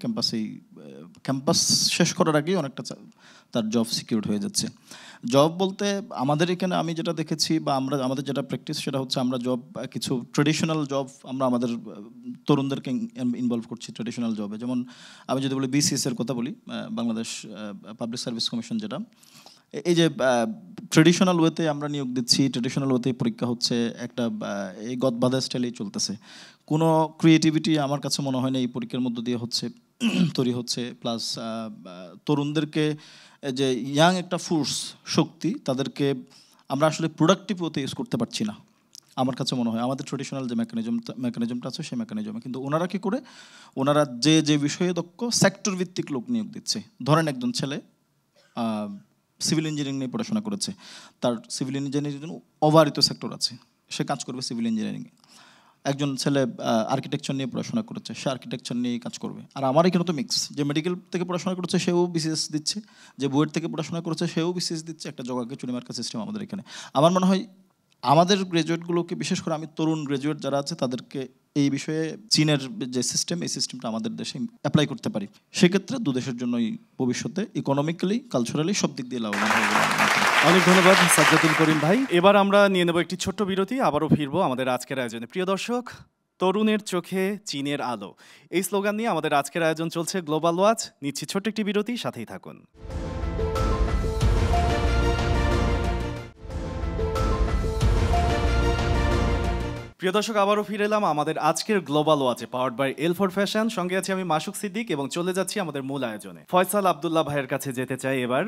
ক্যাম্পাস শেষ করার আগেই অনেকটা তার জব সিকিউরড হয়ে যাচ্ছে। জব বলতে আমাদের এখানে আমি যেটা দেখেছি বা আমাদের যেটা প্র্যাকটিস সেটা হচ্ছে আমরা জব, কিছু ট্রেডিশনাল জব আমরা আমাদের তরুণদেরকে ইনভলভ করছি ট্রেডিশনাল জবে। যেমন আমি যদি বলি BCS এর কথা বলি, বাংলাদেশ পাবলিক সার্ভিস কমিশন, যেটা এই যে ট্রেডিশনাল ওয়েতে আমরা নিয়োগ দিচ্ছি, ট্রেডিশনাল ওয়েতে পরীক্ষা হচ্ছে, একটা এই গদবাঁধা স্টাইলেই চলতেছে। কোনো ক্রিয়েটিভিটি আমার কাছে মনে হয় না এই পরীক্ষার মধ্য দিয়ে তৈরি হচ্ছে। প্লাস তরুণদেরকে যে ইয়াং একটা ফোর্স শক্তি, তাদেরকে আমরা আসলে প্রোডাক্টিভ ওতে ইউজ করতে পারছি না আমার কাছে মনে হয়। আমাদের ট্রেডিশনাল যে মেকানিজমটা আছে সেই মেকানিজমে, কিন্তু ওনারা কী করে, ওনারা যে বিষয়ে দক্ষ সেক্টর ভিত্তিক লোক নিয়োগ দিচ্ছে। ধরেন একজন ছেলে সিভিল ইঞ্জিনিয়ারিং নিয়ে পড়াশোনা করেছে, তার সিভিল ইঞ্জিনিয়ারিং অবারিত সেক্টর আছে, সে কাজ করবে সিভিল ইঞ্জিনিয়ারিংয়ে। একজন ছেলে আর্কিটেকচার নিয়ে পড়াশোনা করেছে, সে আর্কিটেকচার নিয়েই কাজ করবে। আর আমার এখানে তো মিক্স, যে মেডিকেল থেকে পড়াশোনা করেছে সেও বিসিএস দিচ্ছে, যে বুয়েট থেকে পড়াশোনা করেছে সেও বিসিএস দিচ্ছে। একটা জগাকে চুরিমার্কা সিস্টেম আমাদের এখানে। আমার মনে হয় আমাদের গ্রাজুয়েটগুলোকে, বিশেষ করে আমি তরুণ গ্রাজুয়েট যারা আছে, তাদেরকে এই বিষয়ে চীনের যে সিস্টেম, এই সিস্টেমটা আমাদের দেশে অ্যাপ্লাই করতে পারি। সেক্ষেত্রে দু দেশের জন্যই ভবিষ্যতে ইকোনমিক্যালি, কালচারালি সব দিক দিয়ে লাভবান হবে। অনেক ধন্যবাদ সাজ্জাদুল করিম ভাই। এবার আমরা নিয়ে নেব একটি ছোট্ট বিরতি, আবারও ফিরবো আমাদের আজকের আয়োজনে। প্রিয় দর্শক, তরুণের চোখে চীনের আলো, এই স্লোগান নিয়ে আমাদের আজকের আয়োজন চলছে গ্লোবাল ওয়াচ। নিচ্ছি ছোট্ট একটি বিরতি, সাথেই থাকুন। প্রিয় দর্শক, আবারও ফিরে এলাম আমাদের আজকের গ্লোবাল ওয়াচে, পাওয়ার্ড বাই এল4 ফ্যাশন। সঙ্গে আছি আমি মাসুক সিদ্দিক এবং চলে যাচ্ছি আমাদের মূল আয়োজনে। ফয়সাল আব্দুল্লাহ ভাইয়ের কাছে যেতে চাই এবার।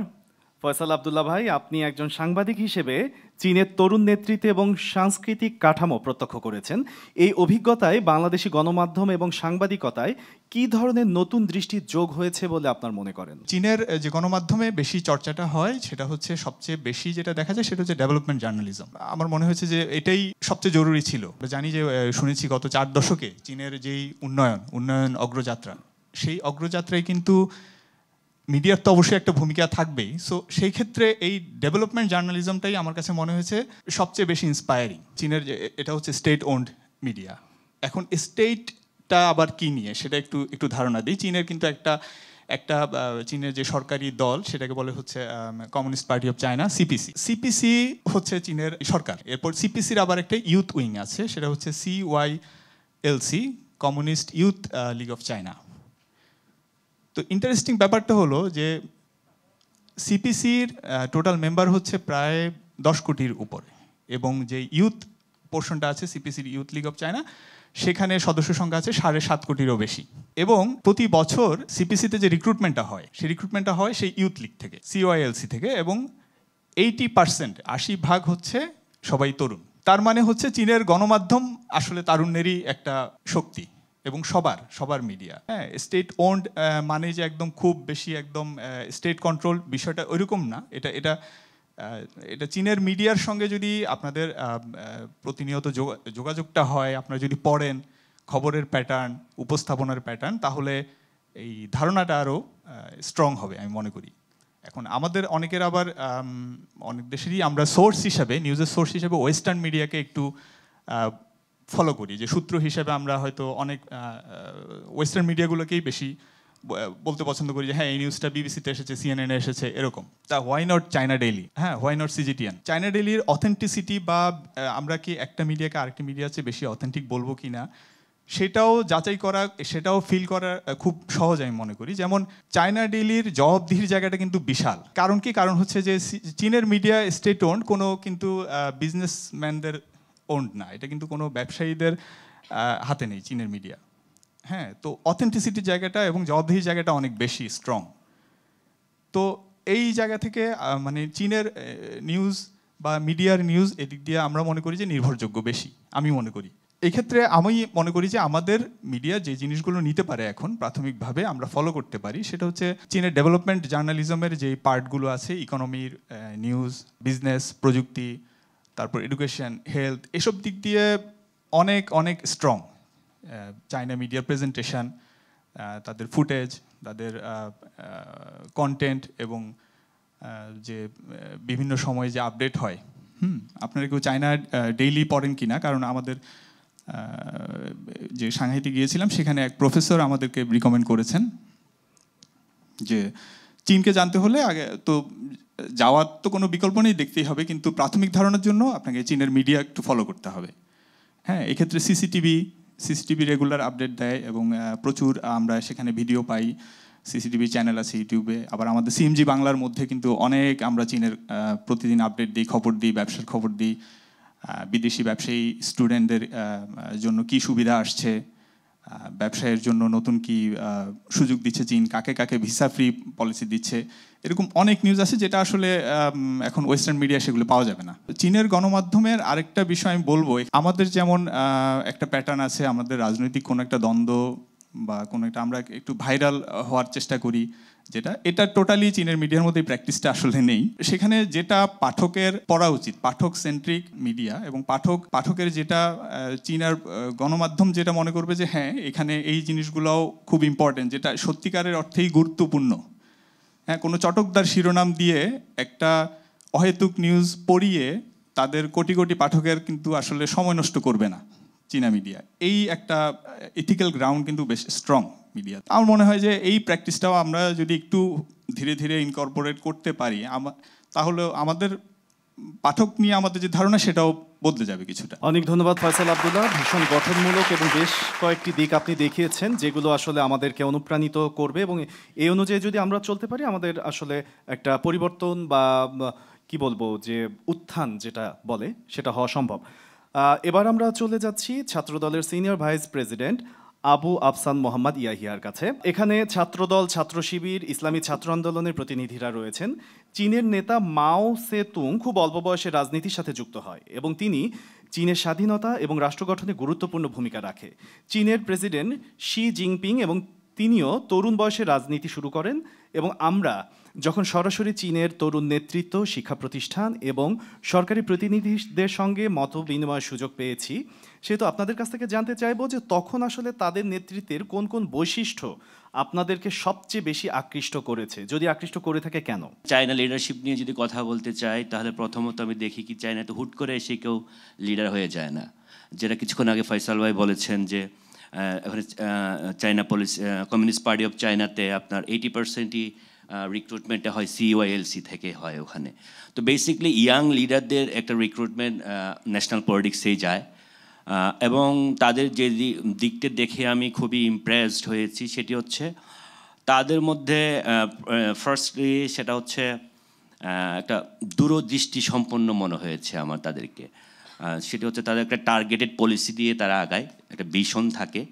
ফয়সাল আব্দুল্লাহ ভাই, আপনি একজন সাংবাদিক হিসেবে চীনের তরুণ নেতৃত্ব এবং সাংস্কৃতিক কাঠামো প্রত্যক্ষ করেছেন। এই অভিজ্ঞতায় বাংলাদেশি গণমাধ্যম এবং সাংবাদিকতায় কি ধরনের নতুন দৃষ্টি যোগ হয়েছে বলে আপনার মনে করেন? চীনের যে গণমাধ্যমে বেশি চর্চাটা হয় সেটা হচ্ছে, সবচেয়ে বেশি যেটা দেখা যায় সেটা হচ্ছে ডেভেলপমেন্ট জার্নালিজম। আমার মনে হয়েছে যে এটাই সবচেয়ে জরুরি ছিল। জানি যে শুনেছি গত 4 দশকে চীনের যেই উন্নয়ন অগ্রযাত্রা, সেই অগ্রযাত্রায় কিন্তু মিডিয়ার তো অবশ্যই একটা ভূমিকা থাকবেই। সো সেই ক্ষেত্রে এই ডেভেলপমেন্ট জার্নালিজমটাই আমার কাছে মনে হয়েছে সবচেয়ে বেশি ইন্সপায়ারিং। চীনের এটা হচ্ছে স্টেট ওন্ড মিডিয়া। এখন স্টেটটা আবার কি নিয়ে সেটা একটু ধারণা দিই। চীনের কিন্তু একটা চীনের যে সরকারি দল সেটাকে বলে হচ্ছে communist party of China, CPC হচ্ছে চীনের সরকার। এরপর সিপিসির আবার একটা ইউথ উইং আছে, সেটা হচ্ছে CYLC, communist youth league of China. তো ইন্টারেস্টিং ব্যাপারটা হলো যে সিপিসির টোটাল মেম্বার হচ্ছে প্রায় 10 কোটির উপরে, এবং যে ইউথ পোর্শনটা আছে সিপিসির ইউথ লিগ অফ চায়না, সেখানে সদস্য সংখ্যা আছে 7.5 কোটিরও বেশি। এবং প্রতি বছর সিপিসিতে যে রিক্রুটমেন্টটা হয়, সেই রিক্রুটমেন্টটা হয় সেই ইউথ লিগ থেকে, CYLC থেকে, এবং 80% 80% হচ্ছে সবাই তরুণ। তার মানে হচ্ছে চীনের গণমাধ্যম আসলে তারুণ্যেরই একটা শক্তি, এবং সবার মিডিয়া। হ্যাঁ, স্টেট ওন্ড মানে যে একদম খুব বেশি একদম স্টেট কন্ট্রোল, বিষয়টা ওইরকম না। এটা চীনের মিডিয়ার সঙ্গে যদি আপনাদের প্রতিনিয়ত যোগাযোগটা হয়, আপনারা যদি পড়েন খবরের প্যাটার্ন, উপস্থাপনার প্যাটার্ন, তাহলে এই ধারণাটা আরও স্ট্রং হবে আমি মনে করি। এখন আমাদের অনেকের আবার অনেক দেশেরই আমরা সোর্স হিসাবে, নিউজের সোর্স হিসাবে ওয়েস্টার্ন মিডিয়াকে একটু ফলো করি, যে সূত্র হিসেবে আমরা হয়তো অনেক ওয়েস্টার্ন মিডিয়াগুলোকেই বেশি বলতে পছন্দ করি, যে হ্যাঁ এই নিউজটা বিবিসিতে এসেছে, CNN-এ এসেছে, এরকম। তা হোয়াই নট চায়না ডেইলি? হ্যাঁ, হোয়াই নট CGTN? চায়না ডেইলির অথেন্টিসিটি, বা আমরা কি একটা মিডিয়াকে আরেকটা মিডিয়ার চেয়ে বেশি অথেন্টিক বলবো কি না, সেটাও যাচাই করা, সেটাও ফিল করা খুব সহজ আমি মনে করি। যেমন চায়না ডেইলির জবাবদিহির জায়গাটা কিন্তু বিশাল। কারণ হচ্ছে যে চীনের মিডিয়া স্টেট ওন্ড, কোনো কিন্তু বিজনেসম্যানদের ওন্ড না, এটা কিন্তু কোনো ব্যবসায়ীদের হাতে নেই চীনের মিডিয়া। হ্যাঁ, তো অথেন্টিসিটির জায়গাটা এবং জবাবদিহির জায়গাটা অনেক বেশি স্ট্রং। তো এই জায়গা থেকে মানে চীনের নিউজ বা মিডিয়ার নিউজ, এদিক দিয়ে আমরা মনে করি যে নির্ভরযোগ্য বেশি, আমি মনে করি। এক্ষেত্রে আমি মনে করি যে আমাদের মিডিয়া যে জিনিসগুলো নিতে পারে এখন প্রাথমিকভাবে আমরা ফলো করতে পারি, সেটা হচ্ছে চীনের ডেভেলপমেন্ট জার্নালিজমের যে পার্টগুলো আছে, ইকোনমির, নিউজ, বিজনেস, প্রযুক্তি, তারপর এডুকেশন, হেলথ, এসব দিক দিয়ে অনেক স্ট্রং। চায়না মিডিয়ার প্রেজেন্টেশন, তাদের ফুটেজ, তাদের কন্টেন্ট, এবং যে বিভিন্ন সময়ে যে আপডেট হয়। আপনারা কেউ চায়না ডেইলি পড়েন কি না? কারণ আমাদের যে সাংহাইতে গিয়েছিলাম, সেখানে এক প্রফেসর আমাদেরকে রিকমেন্ড করেছেন যে চীনকে জানতে হলে আগে তো যাওয়ার তো কোনো বিকল্প নেই, দেখতেই হবে, কিন্তু প্রাথমিক ধারণার জন্য আপনাকে চীনের মিডিয়া একটু ফলো করতে হবে। হ্যাঁ, এক্ষেত্রে সিসিটিভি রেগুলার আপডেট দেয়, এবং প্রচুর আমরা সেখানে ভিডিও পাই। সিসিটিভি চ্যানেল আছে ইউটিউবে। আবার আমাদের CMG বাংলার মধ্যে কিন্তু অনেক আমরা চীনের প্রতিদিন আপডেট দিই, খবর দিই, ব্যবসার খবর দিই, বিদেশি ব্যবসায়ী স্টুডেন্টদের জন্য কি সুবিধা আসছে, ব্যবসায়ের জন্য নতুন কি সুযোগ দিচ্ছে চীন, কাকে কাকে ভিসা ফ্রি পলিসি দিচ্ছে, এরকম অনেক নিউজ আছে যেটা আসলে এখন ওয়েস্টার্ন মিডিয়া সেগুলো পাওয়া যাবে না। চীনের গণমাধ্যমের আরেকটা বিষয় আমি বলবো, আমাদের যেমন একটা প্যাটার্ন আছে, আমাদের রাজনৈতিক কোনো একটা দ্বন্দ্ব বা কোনো একটা আমরা একটু ভাইরাল হওয়ার চেষ্টা করি, এটা টোটালি চীনের মিডিয়ার মধ্যে প্র্যাকটিসটা আসলে নেই। সেখানে যেটা পাঠকের পড়া উচিত, পাঠক সেন্ট্রিক মিডিয়া, এবং পাঠকের যেটা চীনের গণমাধ্যম যেটা মনে করবে যে হ্যাঁ এখানে এই জিনিসগুলোও খুব ইম্পর্টেন্ট, যেটা সত্যিকারের অর্থেই গুরুত্বপূর্ণ। হ্যাঁ, কোনো চটকদার শিরোনাম দিয়ে একটা অহেতুক নিউজ পড়িয়ে তাদের কোটি কোটি পাঠকের কিন্তু আসলে সময় নষ্ট করবে না চীনা মিডিয়া। এই একটা এথিক্যাল গ্রাউন্ড কিন্তু বেশ স্ট্রং মিডিয়া। আমার মনে হয় যে এই প্র্যাকটিসটাও আমরা যদি একটু ধীরে ধীরে ইনকর্পোরেট করতে পারি, তাহলে আমাদের পাঠক নিয়ে আমাদের যে ধারণা সেটাও বদলে যাবে কিছুটা। অনেক ধন্যবাদ ফয়সাল আব্দুল্লাহ, ভীষণ গঠনমূলক এবং বেশ কয়েকটি দিক আপনি দেখিয়েছেন যেগুলো আসলে আমাদেরকে অনুপ্রাণিত করবে, এবং এই অনুযায়ী যদি আমরা চলতে পারি আমাদের আসলে একটা পরিবর্তন বা কি বলবো যে উত্থান যেটা বলে সেটা হওয়া সম্ভব। এবার আমরা চলে যাচ্ছি ছাত্রদলের senior vice president Abu Afsan Mohammad ইয়াহিয়ার কাছে। এখানে ছাত্রদল, ছাত্র শিবির, ইসলামী ছাত্র আন্দোলনের প্রতিনিধিরা রয়েছেন। চীনের নেতা মাও সে তুং খুব অল্প বয়সে রাজনীতির সাথে যুক্ত হয় এবং তিনি চীনের স্বাধীনতা এবং রাষ্ট্র গঠনে গুরুত্বপূর্ণ ভূমিকা রাখে। চীনের প্রেসিডেন্ট শি জিনপিং এবং তিনিও তরুণ বয়সে রাজনীতি শুরু করেন, এবং আমরা যখন সরাসরি চীনের তরুণ নেতৃত্ব, শিক্ষা প্রতিষ্ঠান এবং সরকারি প্রতিনিধিদের সঙ্গে মত বিনিময়ের সুযোগ পেয়েছি, সেহেতু আপনাদের কাছ থেকে জানতে চাইবো যে তখন আসলে তাদের নেতৃত্বের কোন কোন বৈশিষ্ট্য আপনাদেরকে সবচেয়ে বেশি আকৃষ্ট করেছে, যদি আকৃষ্ট করে থাকে কেন? চায়না লিডারশিপ নিয়ে যদি কথা বলতে চাই তাহলে প্রথমত আমি দেখি কি চায়না তো হুট করে এসে কেউ লিডার হয়ে যায় না, যেটা কিছুক্ষণ আগে ফয়সাল ভাই বলেছেন যে এখানে চায়না কমিউনিস্ট পার্টি অফ চায়নাতে আপনার 80%ই রিক্রুটমেন্টটা হয় CYLC থেকে হয় ওখানে। তো বেসিকলি ইয়াং লিডারদের একটা রিক্রুটমেন্ট ন্যাশনাল পলিটিক্সেই যায়, এবং তাদের যে দিকটা দেখে আমি খুবই ইমপ্রেসড হয়েছি সেটি হচ্ছে তাদের মধ্যে ফার্স্টলি সেটা হচ্ছে একটা দূরদৃষ্টি সম্পন্ন মনে হয়েছে আমার তাদেরকে। সেটা হচ্ছে তাদের একটা টার্গেটেড পলিসি দিয়ে তারা আগায়, একটা ভিশন থাকে,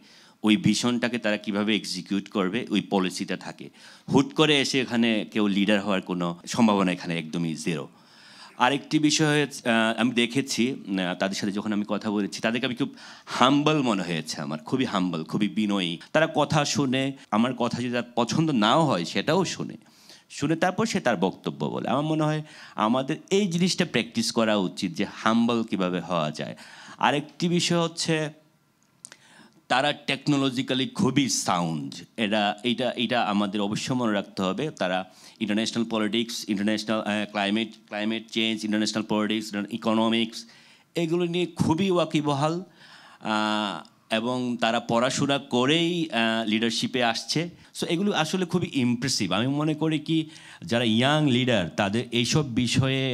ওই ভিশনটাকে তারা কিভাবে এক্সিকিউট করবে ওই পলিসিটা থাকে। হুট করে এসে এখানে কেউ লিডার হওয়ার কোনো সম্ভাবনা এখানে একদমই জিরো। আরেকটি বিষয় আমি দেখেছি তাদের সাথে যখন আমি কথা বলেছি, তাদেরকে আমি খুব হাম্বল মনে হয়েছে, আমার খুবই হাম্বল, খুবই বিনয়ী। তারা কথা শুনে, আমার কথা যদি তার পছন্দ নাও হয় সেটাও শুনে তারপর সে তার বক্তব্য বলে। আমার মনে হয় আমাদের এই জিনিসটা প্র্যাকটিস করা উচিত যে হাম্বল কিভাবে হওয়া যায়। আরেকটি বিষয় হচ্ছে তারা টেকনোলজিক্যালি খুবই সাউন্ড, এটা আমাদের অবশ্যই মনে রাখতে হবে। তারা international politics, international climate change, international politics, economics, এগুলো নিয়ে খুবই ওয়াকিবহাল, এবং তারা পড়াশোনা করেই লিডারশিপে আসছে। সো এগুলো আসলে খুবই ইমপ্রেসিভ। আমি মনে করি কি যারা ইয়াং লিডার তাদের এইসব বিষয়ে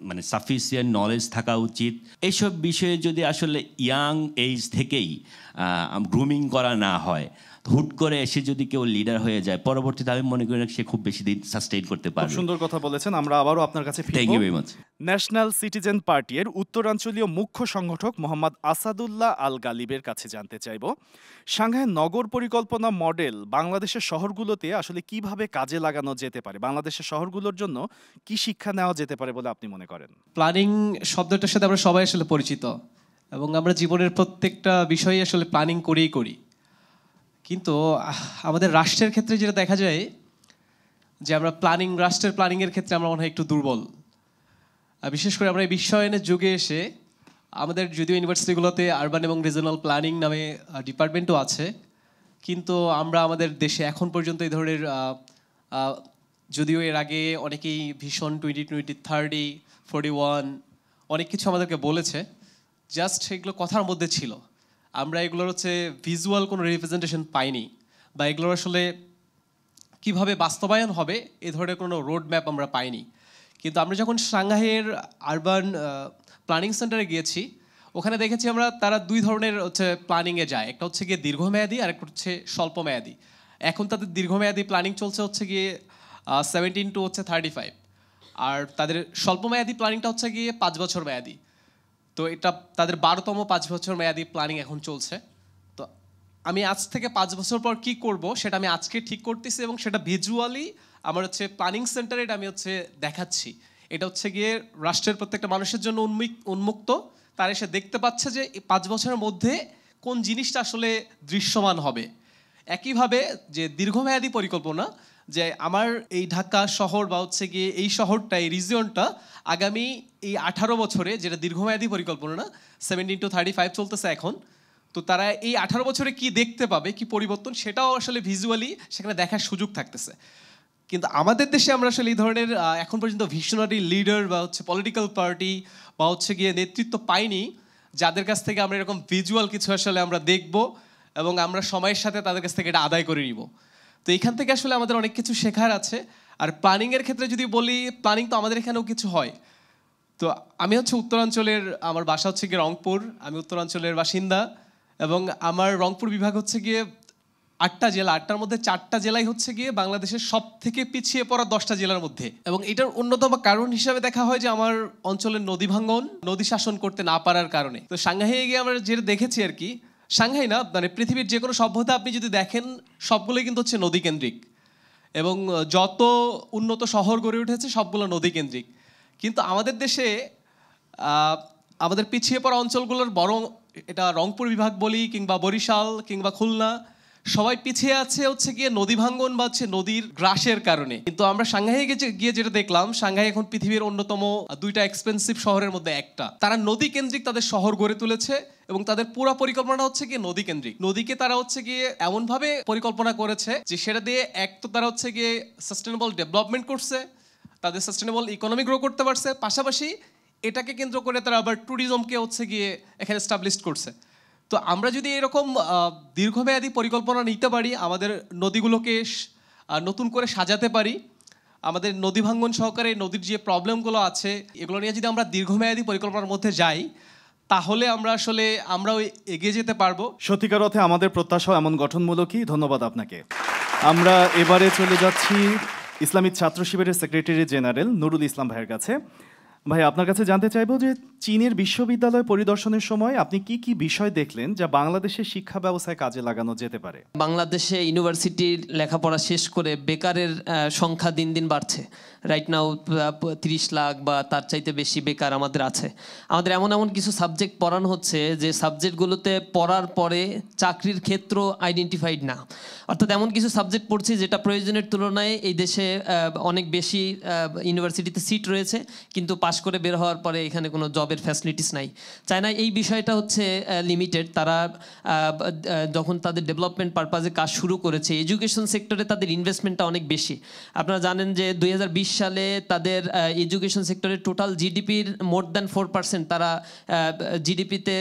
মানে সাফিসিয়েন্ট নলেজ থাকা উচিত। এইসব বিষয়ে যদি আসলে ইয়াং এজ থেকেই গ্রুমিং করা না হয়, হুট করে এসে যদি কেউ লিডার হয়ে যায় পরবর্তীতে আমি মনে করি না সে খুব বেশি দিন সাস্টেইন করতে পারবে। সুন্দর কথা বলেছেন, আমরা আবারও আপনার কাছে ফিরব। Thank you very much. National citizen পার্টির উত্তরাঞ্চলীয় মুখ্য সংগঠক মোহাম্মদ আসাদুল্লাহ আল গালিবের কাছে জানতে চাইব, সাংহাই নগর পরিকল্পনা মডেল বাংলাদেশের শহরগুলোতে আসলে কিভাবে কাজে লাগানো যেতে পারে, বাংলাদেশের শহরগুলোর জন্য কি শিক্ষা নেওয়া যেতে পারে বলে আপনি মনে করেন? প্ল্যানিং শব্দটার সাথে আমরা সবাই আসলে পরিচিত, এবং আমরা জীবনের প্রত্যেকটা বিষয়ে আসলে প্ল্যানিং করেই করি। কিন্তু আমাদের রাষ্ট্রের ক্ষেত্রে যেটা দেখা যায় যে আমরা রাষ্ট্রের প্ল্যানিংয়ের ক্ষেত্রে আমরা মনে হয় একটু দুর্বল। বিশেষ করে আমরা এই বিশ্বায়নের যুগে এসে আমাদের যদিও ইউনিভার্সিটিগুলোতে আরবান এবং রিজনাল প্ল্যানিং নামে ডিপার্টমেন্টও আছে, কিন্তু আমরা আমাদের দেশে এখন পর্যন্ত এই ধরনের যদিও এর আগে অনেকেই ভিশন 2020, 30, 41 অনেক কিছু আমাদেরকে বলেছে, জাস্ট এগুলো কথার মধ্যে ছিল। আমরা এগুলোর হচ্ছে ভিজুয়াল কোনো রিপ্রেজেন্টেশন পাইনি, বা এগুলোর আসলে কিভাবে বাস্তবায়ন হবে এ ধরনের কোনো রোড ম্যাপ আমরা পাইনি। কিন্তু আমরা যখন সাংহাইয়ের আরবান প্ল্যানিং সেন্টারে গিয়েছি, ওখানে দেখেছি আমরা তারা দুই ধরনের হচ্ছে প্ল্যানিংয়ে যায়, একটা হচ্ছে গিয়ে দীর্ঘমেয়াদী আর একটা হচ্ছে স্বল্পমেয়াদী। এখন তাদের দীর্ঘমেয়াদী প্ল্যানিং চলছে হচ্ছে গিয়ে 17 to 35, আর তাদের স্বল্পমেয়াদী প্ল্যানিংটা হচ্ছে গিয়ে 5 বছর মেয়াদী। তো এটা তাদের 12তম 5 বছর মেয়াদী প্ল্যানিং এখন চলছে। তো আমি আজ থেকে 5 বছর পর কি করব সেটা আমি আজকে ঠিক করতেছি, এবং সেটা ভিজুয়ালি আমার হচ্ছে প্ল্যানিং সেন্টারে এটা আমি হচ্ছে দেখাচ্ছি। এটা হচ্ছে গিয়ে রাষ্ট্রের প্রত্যেকটা মানুষের জন্য উন্মুক্ত। তারা এসে দেখতে পাচ্ছে যে এই 5 বছরের মধ্যে কোন জিনিসটা আসলে দৃশ্যমান হবে। একইভাবে যে দীর্ঘমেয়াদী পরিকল্পনা, যে আমার এই ঢাকা শহর বা হচ্ছে গিয়ে এই শহরটা, এই রিজিয়নটা আগামী এই 18 বছরে, যেটা দীর্ঘমেয়াদী পরিকল্পনা না, 17 to 35 চলতেছে এখন, তো তারা এই 18 বছরে কি দেখতে পাবে, কি পরিবর্তন, সেটাও আসলে ভিজুয়ালি সেখানে দেখার সুযোগ থাকতেছে। কিন্তু আমাদের দেশে আমরা আসলে এই ধরনের এখন পর্যন্ত ভিশনারি লিডার বা হচ্ছে পলিটিক্যাল পার্টি বা হচ্ছে গিয়ে নেতৃত্ব পাইনি, যাদের কাছ থেকে আমরা এরকম ভিজুয়াল কিছু আসলে আমরা দেখব এবং আমরা সময়ের সাথে তাদের কাছ থেকে এটা আদায় করে নিব। তো এইখান থেকে আসলে আমাদের অনেক কিছু শেখার আছে। আর প্ল্যানিংয়ের ক্ষেত্রে যদি বলি, প্ল্যানিং তো আমাদের এখানেও কিছু হয়। তো আমি হচ্ছে উত্তরাঞ্চলের, আমার বাসা হচ্ছে গিয়ে রংপুর, আমি উত্তরাঞ্চলের বাসিন্দা, এবং আমার রংপুর বিভাগ হচ্ছে গিয়ে 8টা জেলা, 8টার মধ্যে 4টা জেলাই হচ্ছে গিয়ে বাংলাদেশের সব থেকে পিছিয়ে পড়া 10টা জেলার মধ্যে। এবং এটার অন্যতম কারণ হিসাবে দেখা হয় যে আমার অঞ্চলের নদী ভাঙ্গন, নদী শাসন করতে না পারার কারণে। তো সাংহাইয়ে গিয়ে আমরা যেটা দেখেছি আর কি, সাংহাই না মানে পৃথিবীর যে কোনো সভ্যতা আপনি যদি দেখেন সবগুলোই কিন্তু হচ্ছে নদীকেন্দ্রিক, এবং যত উন্নত শহর গড়ে উঠেছে সবগুলো নদীকেন্দ্রিক। কিন্তু আমাদের দেশে আমাদের পিছিয়ে পড়া অঞ্চলগুলোর বরং, এটা রংপুর বিভাগ বলি কিংবা বরিশাল কিংবা খুলনা, সবাই পিছিয়ে আছে হচ্ছে গিয়ে নদী ভাঙ্গন বা হচ্ছে নদীর গ্রাসের কারণে। কিন্তু আমরা সাংহাইয়ে গিয়ে যেটা দেখলাম, সাংহাই এখন পৃথিবীর অন্যতম 2টা এক্সপেন্সিভ শহরের মধ্যে একটা। তারা নদী কেন্দ্রিক তাদের শহর গড়ে তুলেছে এবং তাদের পুরো পরিকল্পনা হচ্ছে গিয়ে নদী কেন্দ্রিক। নদীকে তারা হচ্ছে গিয়ে এমনভাবে পরিকল্পনা করেছে যে সেটা দিয়ে এক তো তারা হচ্ছে গিয়ে সাস্টেনেবল ডেভেলপমেন্ট করছে, তাদের সাস্টেনেবল ইকোনমি গ্রো করতে পারছে, পাশাপাশি এটাকে কেন্দ্র করে তারা আবার ট্যুরিজমকে হচ্ছে গিয়ে এখানে এস্টাবলিশ করছে। তো আমরা যদি এরকম দীর্ঘমেয়াদী পরিকল্পনা নিতে পারি, আমাদের নদীগুলোকে নতুন করে সাজাতে পারি, আমাদের নদী ভাঙ্গন সহকারে নদীর যে প্রবলেমগুলো আছে এগুলো নিয়ে যদি আমরা দীর্ঘমেয়াদী পরিকল্পনার মধ্যে যাই, তাহলে আমরা আসলে আমরাও এগিয়ে যেতে পারবো। সত্যিকার অর্থে আমাদের প্রত্যাশা এমন গঠনমূলকই। ধন্যবাদ আপনাকে। আমরা এবারে চলে যাচ্ছি ইসলামিক ছাত্র শিবিরের সেক্রেটারি জেনারেল নুরুল ইসলাম ভাইয়ের কাছে। ভাই, আপনার কাছে জানতে চাইবো যে চীনের বিশ্ববিদ্যালয় পরিদর্শনের সময় আপনি কি কি বিষয় দেখলেন যা বাংলাদেশের শিক্ষা ব্যবস্থায় কাজে লাগানো যেতে পারে? বাংলাদেশে ইউনিভার্সিটির লেখাপড়া শেষ করে বেকারের সংখ্যা দিন দিন বাড়ছে। রাইট নাও 30 লাখ বা তার চাইতে বেশি বেকার আমাদের আছে। আমাদের এমন এমন কিছু সাবজেক্ট পড়ানো হচ্ছে যে সাবজেক্টগুলোতে পড়ার পরে চাকরির ক্ষেত্র আইডেন্টিফাইড না। অর্থাৎ এমন কিছু সাবজেক্ট পড়ছি যেটা প্রয়োজনের তুলনায় এই দেশে অনেক বেশি ইউনিভার্সিটিতে সিট রয়েছে, কিন্তু পাশ করে বের হওয়ার পরে এখানে কোনো জবের ফ্যাসিলিটিস নাই। চায়নায় এই বিষয়টা হচ্ছে লিমিটেড। তারা যখন তাদের ডেভেলপমেন্ট পারপাজে কাজ শুরু করেছে, এডুকেশন সেক্টরে তাদের ইনভেস্টমেন্টটা অনেক বেশি। আপনারা জানেন যে 2020 সালে তাদের এডুকেশন সেক্টরে টোটাল জিডিপির মোর দ্যান 4% তারা জিডিপিতে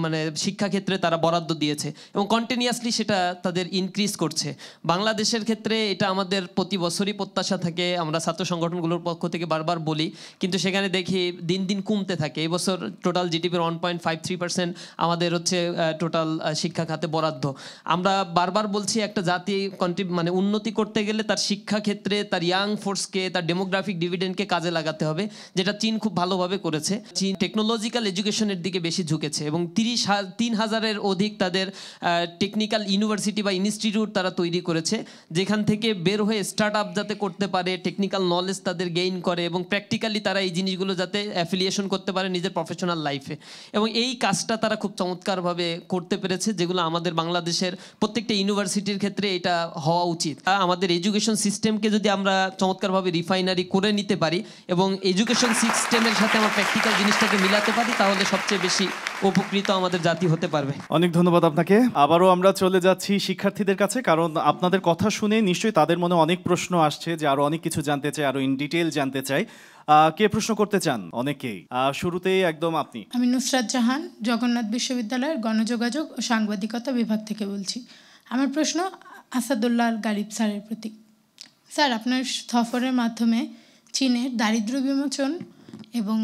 মানে শিক্ষাক্ষেত্রে তারা বরাদ্দ দিয়েছে এবং কন্টিনিউয়াসলি সেটা তাদের ইনক্রিজ করছে। বাংলাদেশের ক্ষেত্রে এটা আমাদের প্রতি বছরই প্রত্যাশা থাকে, আমরা ছাত্র সংগঠনগুলোর পক্ষ থেকে বারবার বলি, কিন্তু সেখানে দেখি দিন দিন কমতে থাকে। এই বছর টোটাল জিডিপির 1.53% আমাদের হচ্ছে টোটাল শিক্ষা খাতে বরাদ্দ। আমরা বারবার বলছি একটা জাতি মানে উন্নতি করতে গেলে তার শিক্ষা ক্ষেত্রে তার ইয়াং ফোর্সকে, তার ডেমোগ্রাফিক ডিভিডেন্ডকে কাজে লাগাতে হবে, যেটা চীন খুব ভালোভাবে করেছে। চীন টেকনোলজিক্যাল এডুকেশনের দিকে বেশি ঝুঁকেছে এবং 3,000-এর অধিক তাদের টেকনিক্যাল ইউনিভার্সিটি বা ইনস্টিটিউট তারা তৈরি করেছে, যেখান থেকে বের হয়ে স্টার্ট আপ যাতে করতে পারে, টেকনিক্যাল নলেজ তাদের গেইন করে এবং প্র্যাকটিক্যালি তারা এই জিনিসগুলো যাতে অ্যাফিলিয়েশন করতে পারে নিজের প্রফেশনাল লাইফে। এবং এই কাজটা তারা খুব চমৎকারভাবে করতে পেরেছে, যেগুলো আমাদের বাংলাদেশের প্রত্যেকটা ইউনিভার্সিটির ক্ষেত্রে এটা হওয়া উচিত। আমাদের এডুকেশন সিস্টেমকে যদি আমরা চমৎকারভাবে রিফাইনারি করে নিতে পারি এবং এডুকেশন সিস্টেমের সাথে আমরা প্র্যাকটিক্যাল জিনিসটাকে মিলাতে পারি, তাহলে সবচেয়ে বেশি উপকৃত আমাদের জাতি হতে পারবে। অনেক ধন্যবাদ আপনাকে। আবারও আমরা চলে যাচ্ছি শিক্ষার্থীদের কাছে, কারণ আপনাদের কথা শুনে নিশ্চয়ই তাদের মনে অনেক প্রশ্ন আসছে যে আরো অনেক কিছু জানতে চাই, আরো ইন ডিটেইল জানতে চাই। কে প্রশ্ন করতে চান? অনেকেই। শুরুতেই একদম আপনি। আমি নুসরাত জাহান, জগন্নাথ বিশ্ববিদ্যালয়ের গণযোগাযোগ ও সাংবাদিকতা বিভাগ থেকে বলছি। আমার প্রশ্ন আসাদুল্লাহ আল গালিব স্যারের প্রতি। স্যার, আপনার সফরের মাধ্যমে চীনের দারিদ্র্য বিমোচন এবং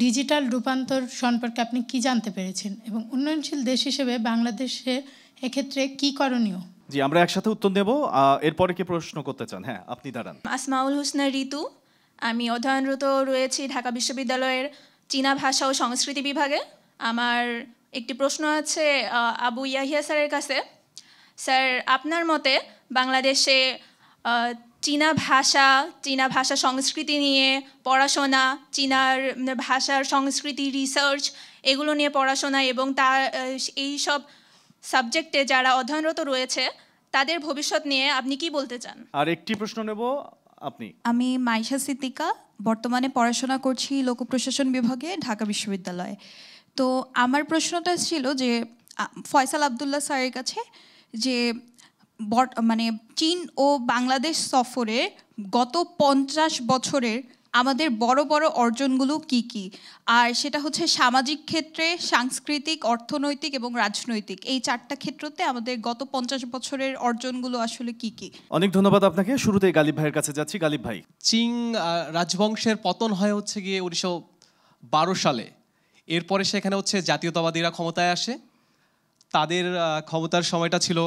ডিজিটাল রূপান্তর সম্পর্কে আপনি কি জানতে পেরেছেন এবং উন্নয়নশীল দেশ হিসেবে বাংলাদেশের এক্ষেত্রে কি করণীয়? জি, আমরা একসাথে উত্তর দেব। এরপরে কি প্রশ্ন করতে চান? হ্যাঁ, আপনি দাঁড়ান। আসমাউল হোসনা ঋতু, আমি অধ্যয়নরত রয়েছি ঢাকা বিশ্ববিদ্যালয়ের চীনা ভাষা ও সংস্কৃতি বিভাগে। আমার একটি প্রশ্ন আছে আবু ইয়াহিয়া স্যারের কাছে। স্যার, আপনার মতে বাংলাদেশে চীনা ভাষা সংস্কৃতি নিয়ে পড়াশোনা, চীনার ভাষার সংস্কৃতি রিসার্চ এগুলো নিয়ে পড়াশোনা এবং এই সব সাবজেক্টে যারা অধ্যয়নরত রয়েছে তাদের ভবিষ্যৎ নিয়ে আপনি কি বলতে চান? আর একটি প্রশ্ন নেব আপনি। আমি মাইশা সিদ্দিকা, বর্তমানে পড়াশোনা করছি লোক প্রশাসন বিভাগে, ঢাকা বিশ্ববিদ্যালয়ে। তো আমার প্রশ্নটা ছিল যে ফয়সাল আবদুল্লাহ স্যারের কাছে, যে মানে চীন ও বাংলাদেশ সফরে গত 50 বছরের আমাদের বড় বড় অর্জনগুলো কি কি, আর সেটা হচ্ছে সামাজিক ক্ষেত্রে, সাংস্কৃতিক, অর্থনৈতিক এবং রাজনৈতিক, এই 4টা ক্ষেত্রতে আমাদের গত 50 বছরের অর্জনগুলো আসলে কি কি। অনেক ধন্যবাদ আপনাকে। শুরুতেই গালিব ভাইয়ের কাছে যাচ্ছি। গালিব ভাই, চিং রাজবংশের পতন হয় হচ্ছে গিয়ে 1912 সালে। এরপরে সেখানে হচ্ছে জাতীয়তাবাদীরা ক্ষমতায় আসে। তাদের ক্ষমতার সময়টা ছিল